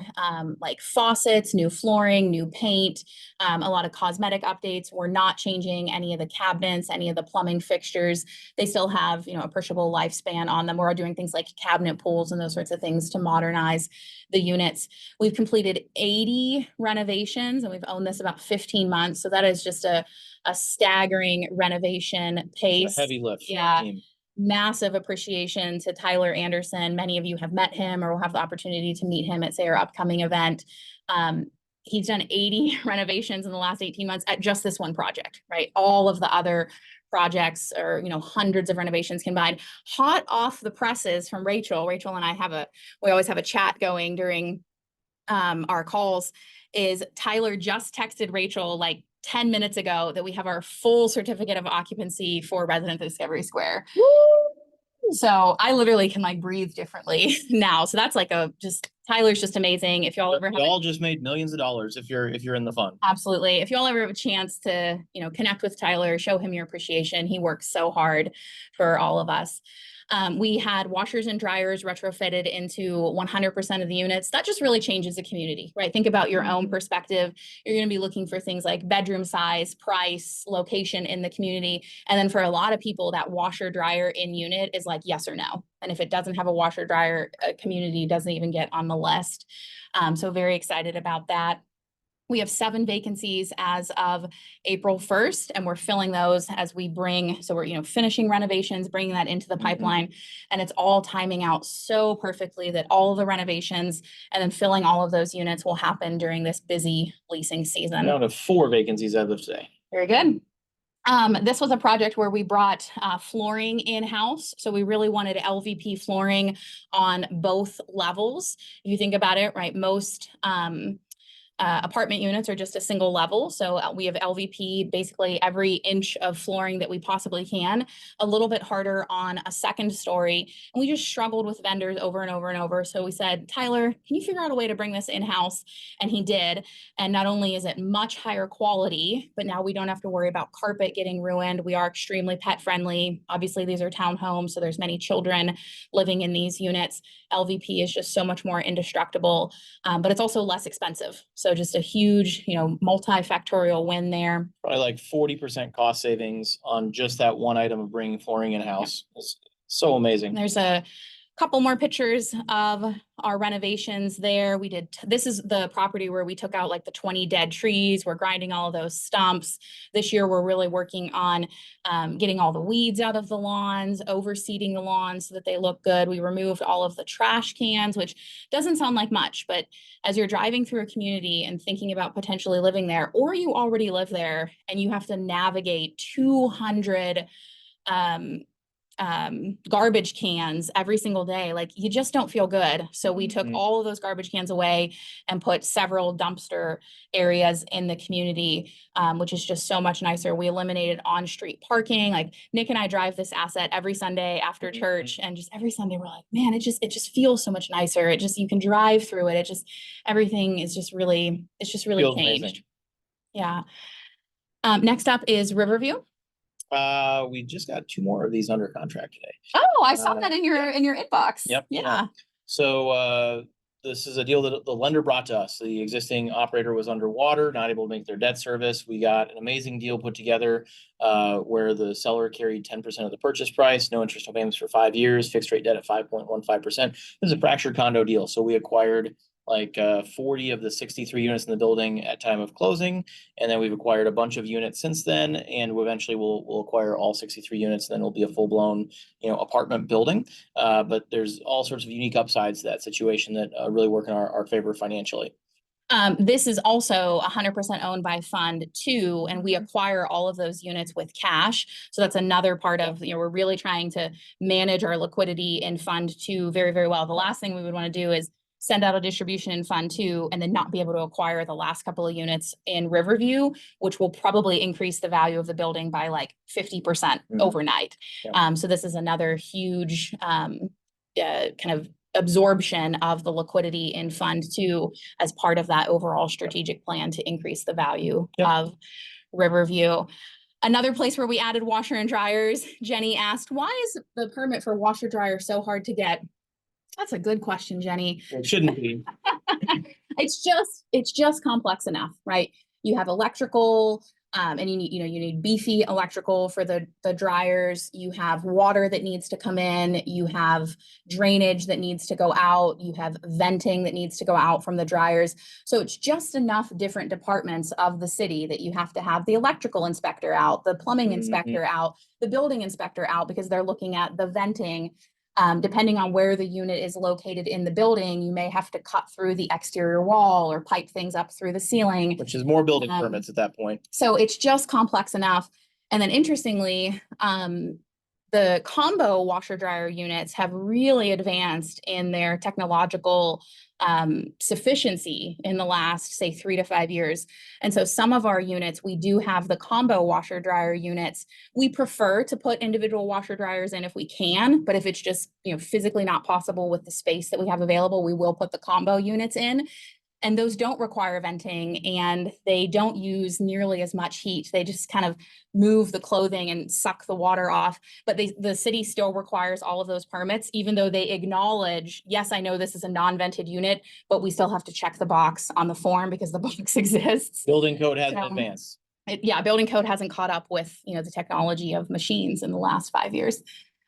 like faucets, new flooring, new paint, a lot of cosmetic updates. We're not changing any of the cabinets, any of the plumbing fixtures. They still have, appreciable lifespan on them. We're doing things like cabinet pools and those sorts of things to modernize the units. We've completed 80 renovations and we've owned this about 15 months. So that is just a staggering renovation pace. A heavy lift. Yeah. Massive appreciation to Tyler Anderson. Many of you have met him or will have the opportunity to meet him at, say, our upcoming event. He's done 80 renovations in the last 18 months at just this one project, right? All of the other projects or, hundreds of renovations combined. Hot off the presses from Rachel. Rachel and I we always have a chat going during our calls, is Tyler just texted Rachel like 10 minutes ago that we have our full certificate of occupancy for Residence Discovery Square. Woo! So I literally can like breathe differently now. So that's like Tyler's just amazing. If y'all ever have, y'all just made millions of dollars if you're in the fund. Absolutely. If y'all ever have a chance to, connect with Tyler, show him your appreciation. He works so hard for all of us. We had washers and dryers retrofitted into 100% of the units. That just really changes the community, right? Think about your own perspective. You're going to be looking for things like bedroom size, price, location in the community. And then for a lot of people, that washer dryer in unit is like yes or no. And if it doesn't have a washer dryer, a community doesn't even get on the list. So very excited about that. We have 7 vacancies as of April 1st, and we're filling those as we so we're, finishing renovations, bringing that into the pipeline, and it's all timing out so perfectly that all of the renovations and then filling all of those units will happen during this busy leasing season. Down to 4 vacancies as of today. Very good. This was a project where we brought flooring in-house. So we really wanted LVP flooring on both levels. If you think about it, right, most apartment units are just a single level. So we have LVP basically every inch of flooring that we possibly can, a little bit harder on a second story. And we just struggled with vendors over and over and over. So we said, Tyler, can you figure out a way to bring this in-house? And he did. And not only is it much higher quality, but now we don't have to worry about carpet getting ruined. We are extremely pet friendly. Obviously, these are townhomes, so there's many children living in these units. LVP is just so much more indestructible, but it's also less expensive. So just a huge, multifactorial win there. Probably like 40% cost savings on just that one item of bringing flooring in-house. It's so amazing. There's a couple more pictures of our renovations there. This is the property where we took out like the 20 dead trees. We're grinding all of those stumps. This year, we're really working on getting all the weeds out of the lawns, overseeding the lawns so that they look good. We removed all of the trash cans, which doesn't sound like much, but as you're driving through a community and thinking about potentially living there, or you already live there and you have to navigate 200 garbage cans every single day, like you just don't feel good. So we took all of those garbage cans away and put several dumpster areas in the community, which is just so much nicer. We eliminated on-street parking. Like Nick and I drive this asset every Sunday after church, and just every Sunday we're like, man, it just feels so much nicer. You can drive through it. Everything is just really changed. Amazing. Yeah. Next up is Riverview. We just got 2 more of these under contract today. Oh, I saw that in your inbox. Yep. Yeah. So this is a deal that the lender brought to us. The existing operator was underwater, not able to make their debt service. We got an amazing deal put together where the seller carried 10% of the purchase price, no interest, no payments for 5 years, fixed rate debt at 5.15%. This is a fractured condo deal. So we acquired like 40 of the 63 units in the building at time of closing. And then we've acquired a bunch of units since then. And eventually we'll acquire all 63 units. And then it'll be a full blown, apartment building. But there's all sorts of unique upsides to that situation that really work in our favor financially. This is also 100% owned by Fund 2, and we acquire all of those units with cash. So that's another part of, we're really trying to manage our liquidity in Fund 2 very, very well. The last thing we would want to do is send out a distribution in Fund 2 and then not be able to acquire the last couple of units in Riverview, which will probably increase the value of the building by like 50% overnight. Yeah. So this is another huge kind of absorption of the liquidity in Fund 2 as part of that overall strategic plan to increase the value of Riverview. Another place where we added washer and dryers. Jenny asked, why is the permit for washer dryer so hard to get? That's a good question, Jenny. It shouldn't be. It's just complex enough, right? You have electrical, and you need beefy electrical for the dryers. You have water that needs to come in. You have drainage that needs to go out. You have venting that needs to go out from the dryers. So it's just enough different departments of the city that you have to have the electrical inspector out, the plumbing inspector out, the building inspector out, because they're looking at the venting. Depending on where the unit is located in the building, you may have to cut through the exterior wall or pipe things up through the ceiling. Which is more building permits at that point. So it's just complex enough. And then interestingly, the combo washer dryer units have really advanced in their technological sufficiency in the last, say, 3 to 5 years. And so some of our units, we do have the combo washer dryer units. We prefer to put individual washer dryers in if we can, but if it's just, physically not possible with the space that we have available, we will put the combo units in. And those don't require venting, and they don't use nearly as much heat. They just kind of move the clothing and suck the water off. But the city still requires all of those permits, even though they acknowledge, yes, I know this is a non-vented unit, but we still have to check the box on the form because the box exists. Building code hasn't advanced. Building code hasn't caught up with, the technology of machines in the last 5 years.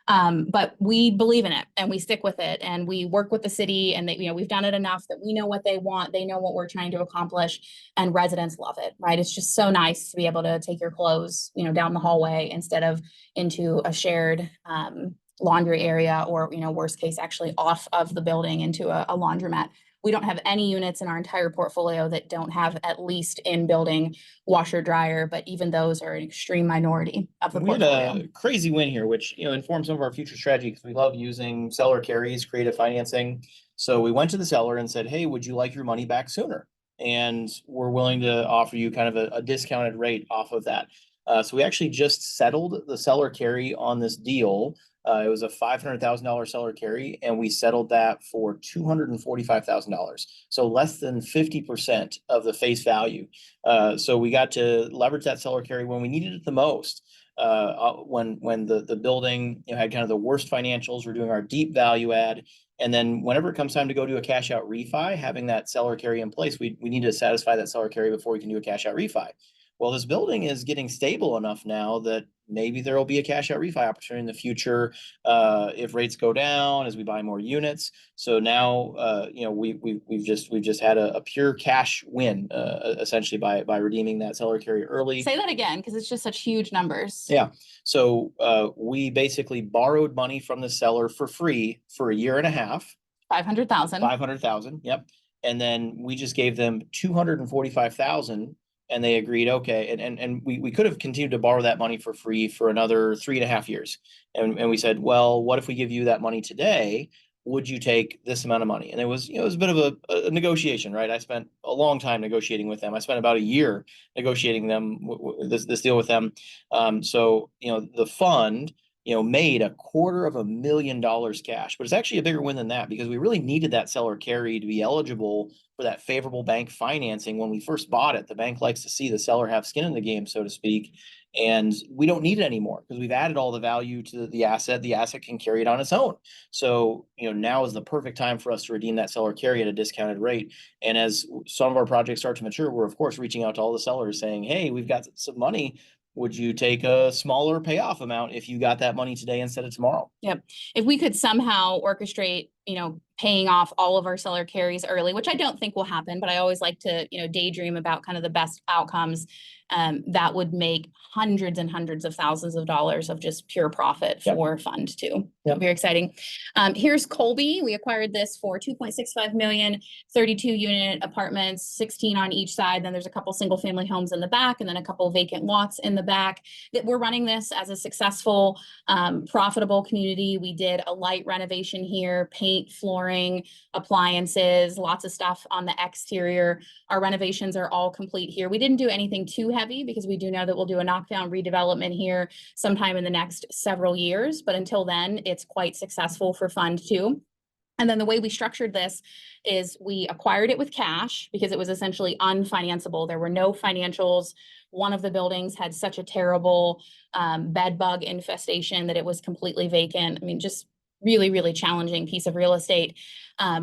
But we believe in it and we stick with it, and we work with the city, and we've done it enough that we know what they want. They know what we're trying to accomplish, and residents love it, right? It's just so nice to be able to take your clothes, down the hallway instead of into a shared, laundry area, or, worst case, actually off of the building into a laundromat. We don't have any units in our entire portfolio that don't have at least in-building washer dryer, but even those are an extreme minority of the portfolio. We had a crazy win here, which informs some of our future strategy, because we love using seller carries, creative financing. So we went to the seller and said, hey, would you like your money back sooner? and we're willing to offer you kind of a discounted rate off of that. So we actually just settled the seller carry on this deal. It was a $500,000 seller carry, and we settled that for $245,000. So less than 50% of the face value. So we got to leverage that seller carry when we needed it the most. When the building, had kind of the worst financials, we're doing our deep value add. And then whenever it comes time to go do a cash out refi, having that seller carry in place, we need to satisfy that seller carry before we can do a cash out refi. Well, this building is getting stable enough now that maybe there will be a cash out refi opportunity in the future, if rates go down as we buy more units. So now, we've just had a pure cash win, essentially by redeeming that seller carry early. Say that again, because it's just such huge numbers. Yeah. So we basically borrowed money from the seller for free for a year and a half. 500,000. 500,000. Yep. And then we just gave them 245,000, and they agreed, okay. And we could have continued to borrow that money for free for another 3.5 years. And we said, well, what if we give you that money today? Would you take this amount of money? And it was, it was a bit of a negotiation, right? I spent a long time negotiating with them. I spent about a year negotiating this deal with them. So, the fund, made $250,000 cash, but it's actually a bigger win than that, because we really needed that seller carry to be eligible for that favorable bank financing. When we first bought it, the bank likes to see the seller have skin in the game, so to speak. And we don't need it anymore because we've added all the value to the asset. The asset can carry it on its own. So, now is the perfect time for us to redeem that seller carry at a discounted rate. And as some of our projects start to mature, we're of course reaching out to all the sellers saying, hey, we've got some money. Would you take a smaller payoff amount if you got that money today instead of tomorrow? Yep. If we could somehow orchestrate, paying off all of our seller carries early, which I don't think will happen, but I always like to, daydream about kind of the best outcomes. That would make hundreds and hundreds of thousands of dollars of just pure profit for Fund 2. Yep. Very exciting. Here's Colby. We acquired this for 2.65 million, 32 unit apartments, 16 on each side. Then there's a couple single family homes in the back, and then a couple vacant lots in the back. That we're running this as a successful, profitable community. We did a light renovation here, paint, flooring, appliances, lots of stuff on the exterior. Our renovations are all complete here. We didn't do anything too heavy because we do know that we'll do a knockdown redevelopment here sometime in the next several years. But until then, it's quite successful for Fund 2. And then the way we structured this is we acquired it with cash because it was essentially unfinanceable. There were no financials. One of the buildings had such a terrible bed bug infestation that it was completely vacant. I mean, just really, really challenging piece of real estate.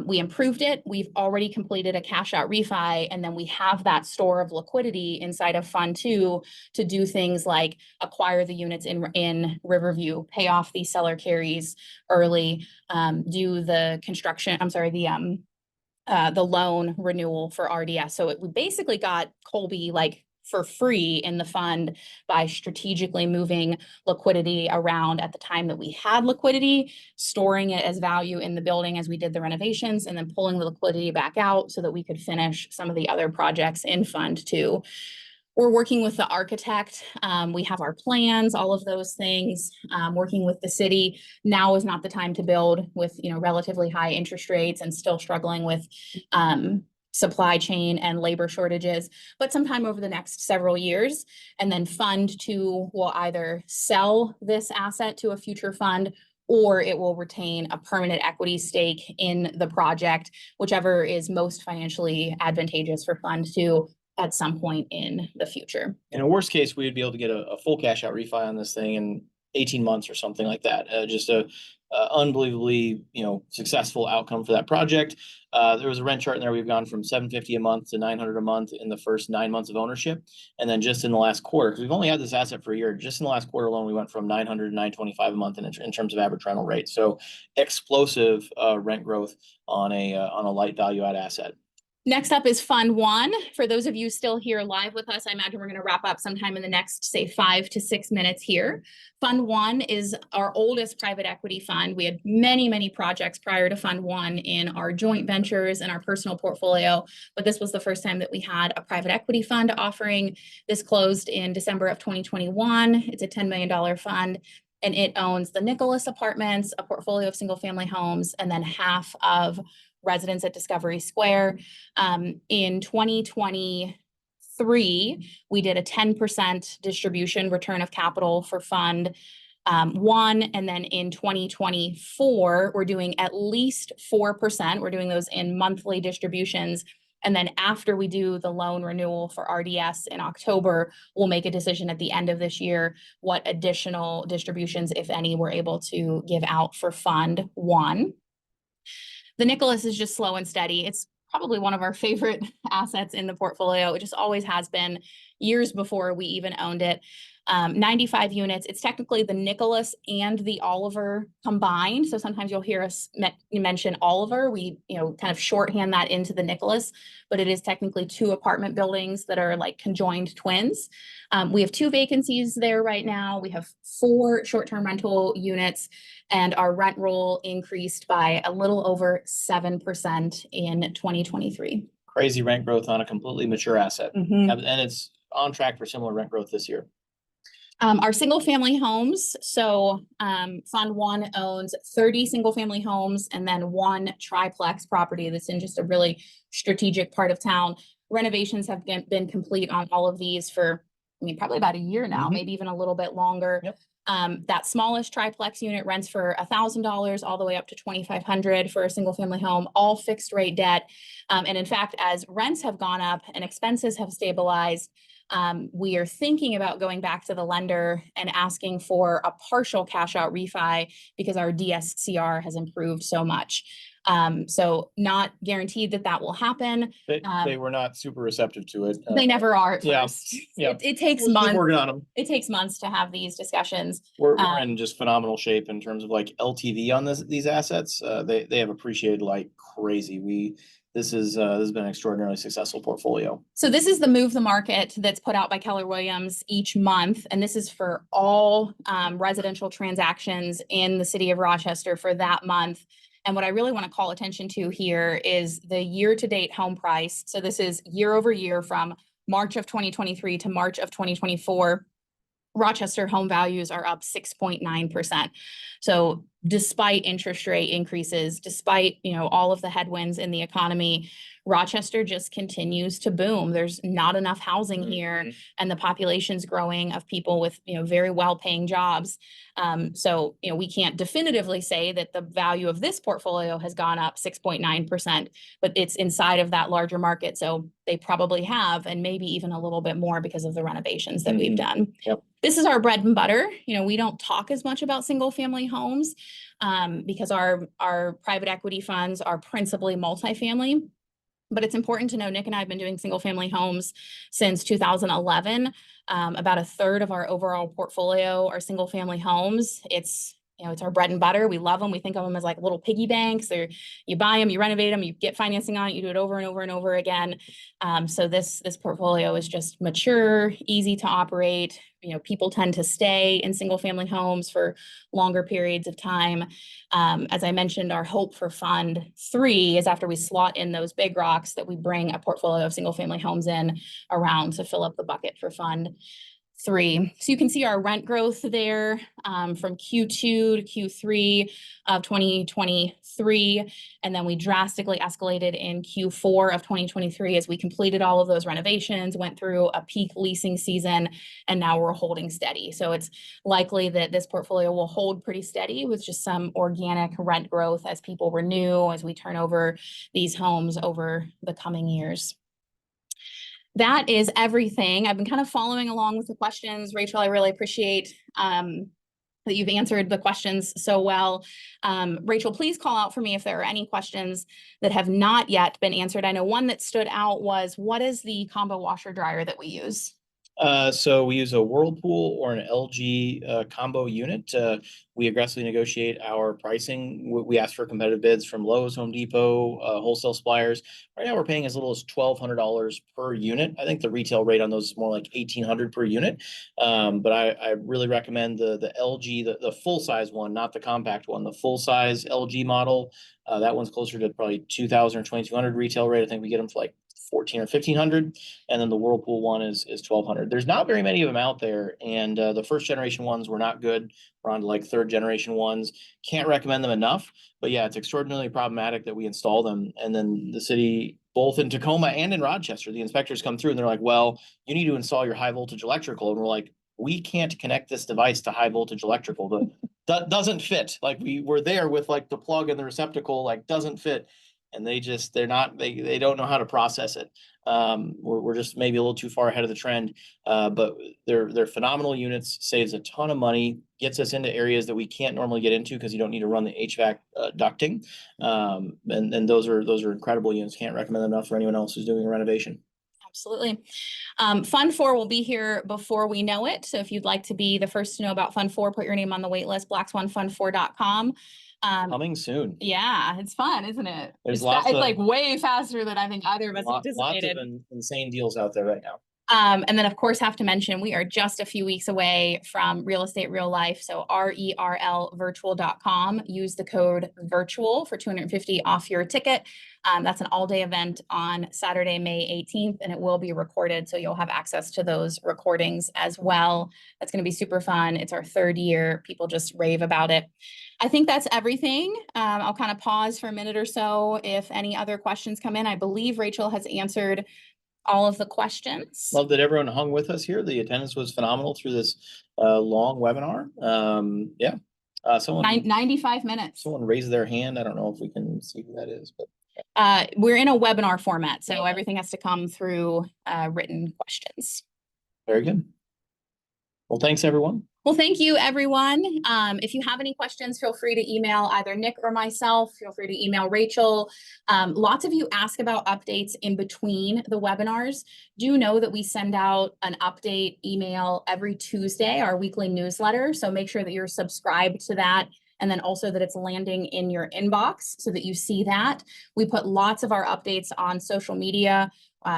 We improved it. We've already completed a cash out refi, and then we have that store of liquidity inside of Fund 2 to do things like acquire the units in Riverview, pay off these seller carries early, do the construction, the loan renewal for RDS. So we basically got Colby for free in the fund by strategically moving liquidity around at the time that we had liquidity, storing it as value in the building as we did the renovations, and then pulling the liquidity back out so that we could finish some of the other projects in Fund 2. We're working with the architect. We have our plans, all of those things, working with the city. Now is not the time to build with, relatively high interest rates and still struggling with, supply chain and labor shortages, but sometime over the next several years. And then Fund 2 will either sell this asset to a future fund, or it will retain a permanent equity stake in the project, whichever is most financially advantageous for Fund 2 at some point in the future. In a worst case, we would be able to get a full cash out refi on this thing in 18 months or something like that. Just a unbelievably, successful outcome for that project. There was a rent chart in there. We've gone from $750 a month to $900 a month in the first 9 months of ownership. And then just in the last quarter, because we've only had this asset for a year, just in the last quarter alone, we went from $900 to $925 a month in terms of average rental rate. So explosive rent growth on a light value add asset. Next up is Fund 1. For those of you still here live with us, I imagine we're going to wrap up sometime in the next, say, 5 to 6 minutes here. Fund 1 is our oldest private equity fund. We had many, many projects prior to Fund 1 in our joint ventures and our personal portfolio, but this was the first time that we had a private equity fund offering. This closed in December of 2021. It's a $10 million fund, and it owns the Nicholas Apartments, a portfolio of single family homes, and then half of residents at Discovery Square. In 2023, we did a 10% distribution return of capital for Fund 1, and then in 2024, we're doing at least 4%. We're doing those in monthly distributions. And then after we do the loan renewal for RDS in October, we'll make a decision at the end of this year what additional distributions, if any, we're able to give out for Fund 1. The Nicholas is just slow and steady. It's probably one of our favorite assets in the portfolio. It just always has been, years before we even owned it. 95 units. It's technically the Nicholas and the Oliver combined. So sometimes you'll hear us mention Oliver. We, kind of shorthand that into the Nicholas, but it is technically 2 apartment buildings that are like conjoined twins. We have 2 vacancies there right now. We have 4 short-term rental units, and our rent roll increased by a little over 7% in 2023. Crazy rent growth on a completely mature asset. And it's on track for similar rent growth this year. Our single family homes. So Fund 1 owns 30 single family homes and then 1 triplex property that's in just a really strategic part of town. Renovations have been complete on all of these for, probably about a year now, maybe even a little bit longer. Yep. That smallest triplex unit rents for $1,000 all the way up to $2,500 for a single family home, all fixed rate debt. And in fact, as rents have gone up and expenses have stabilized, we are thinking about going back to the lender and asking for a partial cash out refi because our DSCR has improved so much. So not guaranteed that will happen. They were not super receptive to it. They never are at yeah, first. Yeah. It takes We'll months. keep working on them. It takes months to have these discussions. We're in just phenomenal shape in terms of like LTV on these assets. They have appreciated like crazy. This has been an extraordinarily successful portfolio. So this is the Move the Market that's put out by Keller Williams each month. And this is for all residential transactions in the city of Rochester for that month. And what I really want to call attention to here is the year-to-date home price. So this is year over year from March of 2023 to March of 2024. Rochester home values are up 6.9%. So despite interest rate increases, despite, all of the headwinds in the economy, Rochester just continues to boom. There's not enough housing here, and the population's growing of people with, very well-paying jobs. So, we can't definitively say that the value of this portfolio has gone up 6.9%, but it's inside of that larger market. So they probably have, and maybe even a little bit more because of the renovations that we've done. Yep. This is our bread and butter. We don't talk as much about single family homes because our private equity funds are principally multifamily. But it's important to know Nick and I have been doing single family homes since 2011. About a third of our overall portfolio are single family homes. It's our bread and butter. We love them. We think of them as like little piggy banks. Or you buy them, you renovate them, you get financing on it, you do it over and over and over again. So this portfolio is just mature, easy to operate. People tend to stay in single family homes for longer periods of time. As I mentioned, our hope for Fund 3 is after we slot in those big rocks that we bring a portfolio of single family homes in around to fill up the bucket for Fund 3. So you can see our rent growth there from Q2 to Q3 of 2023. And then we drastically escalated in Q4 of 2023 as we completed all of those renovations, went through a peak leasing season, and now we're holding steady. So it's likely that this portfolio will hold pretty steady with just some organic rent growth as people renew, as we turn over these homes over the coming years. That is everything. I've been kind of following along with the questions. Rachel, I really appreciate that you've answered the questions so well. Rachel, please call out for me if there are any questions that have not yet been answered. I know one that stood out was, what is the combo washer dryer that we use? So we use a Whirlpool or an LG combo unit. We aggressively negotiate our pricing. We ask for competitive bids from Lowe's, Home Depot, wholesale suppliers. Right now we're paying as little as $1,200 per unit. I think the retail rate on those is more like $1,800 per unit. But I really recommend the LG, the full size one, not the compact one, the full size LG model. That one's closer to probably $2,000 or $2,200 retail rate. I think we get them for like 14 or 1500, and then the Whirlpool one is 1200. There's not very many of them out there, and the first generation ones were not good. We're on to like third generation ones. Can't recommend them enough, but yeah, it's extraordinarily problematic that we install them. And then the city, both in Tacoma and in Rochester, the inspectors come through and they're like, well, you need to install your high voltage electrical. And we're like, we can't connect this device to high voltage electrical. That doesn't fit. Like we were there with like the plug and the receptacle, like doesn't fit. And they don't know how to process it. We're just maybe a little too far ahead of the trend. But they're phenomenal units, saves a ton of money, gets us into areas that we can't normally get into because you don't need to run the HVAC ducting. And those are incredible units. Can't recommend them enough for anyone else who's doing a renovation. Absolutely. Fund 4 will be here before we know it. So if you'd like to be the first to know about Fund 4, put your name on the wait list, blackswanfund4.com. Coming soon. Yeah, it's fun, isn't it? There's it's like way faster than I think either of us anticipated. Lots of insane deals out there right now. And then of course have to mention, we are just a few weeks away from Real Estate Real Life. So RERLvirtual.com. Use the code virtual for $250 off your ticket. That's an all-day event on Saturday, May 18th, and it will be recorded. So you'll have access to those recordings as well. That's going to be super fun. It's our 3rd year. People just rave about it. I think that's everything. I'll kind of pause for a minute or so if any other questions come in. I believe Rachel has answered all of the questions. Love that everyone hung with us here. The attendance was phenomenal through this long webinar. Yeah. 95 minutes. Someone raised their hand. I don't know if we can see who that is, but we're in a webinar format, so everything has to come through written questions. Very good. Well, thanks everyone. Well, thank you, everyone. If you have any questions, feel free to email either Nick or myself. Feel free to email Rachel. Lots of you ask about updates in between the webinars. Do know that we send out an update email every Tuesday, our weekly newsletter. So make sure that you're subscribed to that. And then also that it's landing in your inbox so that you see that. We put lots of our updates on social media.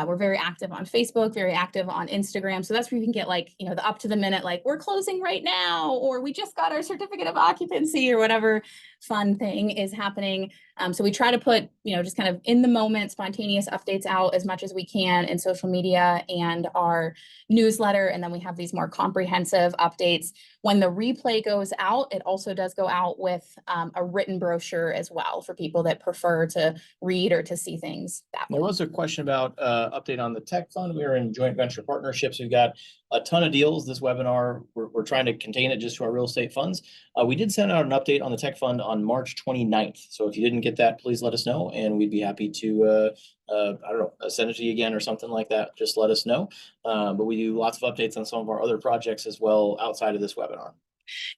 We're very active on Facebook, very active on Instagram. So that's where you can get like, the up to the minute, like we're closing right now, or we just got our certificate of occupancy or whatever fun thing is happening. So we try to put, just kind of in the moment, spontaneous updates out as much as we can in social media and our newsletter. And then we have these more comprehensive updates. When the replay goes out, it also does go out with a written brochure as well for people that prefer to read or to see things that way. There was a question about update on the tech fund. We are in joint venture partnerships. We've got a ton of deals. This webinar, we're trying to contain it just to our real estate funds. We did send out an update on the tech fund on March 29th. So if you didn't get that, please let us know, and we'd be happy to, I don't know, send it to you again or something like that. Just let us know. But we do lots of updates on some of our other projects as well outside of this webinar.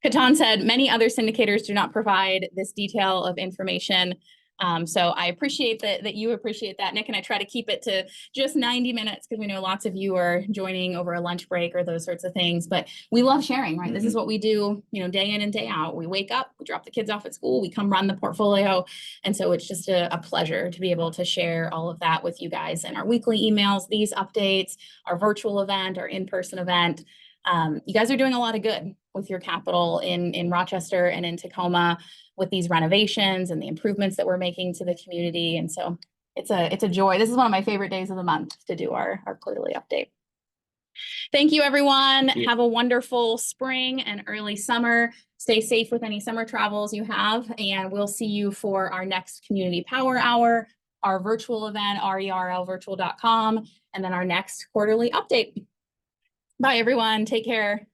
Katan said, many other syndicators do not provide this detail of information. So I appreciate that you appreciate that, Nick, and I try to keep it to just 90 minutes because we know lots of you are joining over a lunch break or those sorts of things, but we love sharing, right? Mm-hmm. This is what we do, day in and day out. We wake up, we drop the kids off at school, we come run the portfolio. And so it's just a pleasure to be able to share all of that with you guys and our weekly emails, these updates, our virtual event, our in-person event. You guys are doing a lot of good with your capital in Rochester and in Tacoma with these renovations and the improvements that we're making to the community. And so it's a joy. This is one of my favorite days of the month to do our quarterly update. Thank you, everyone. Thank you. Have a wonderful spring and early summer. Stay safe with any summer travels you have, and we'll see you for our next Community Power Hour, our virtual event, RERLvirtual.com, and then our next quarterly update. Bye, everyone. Take care.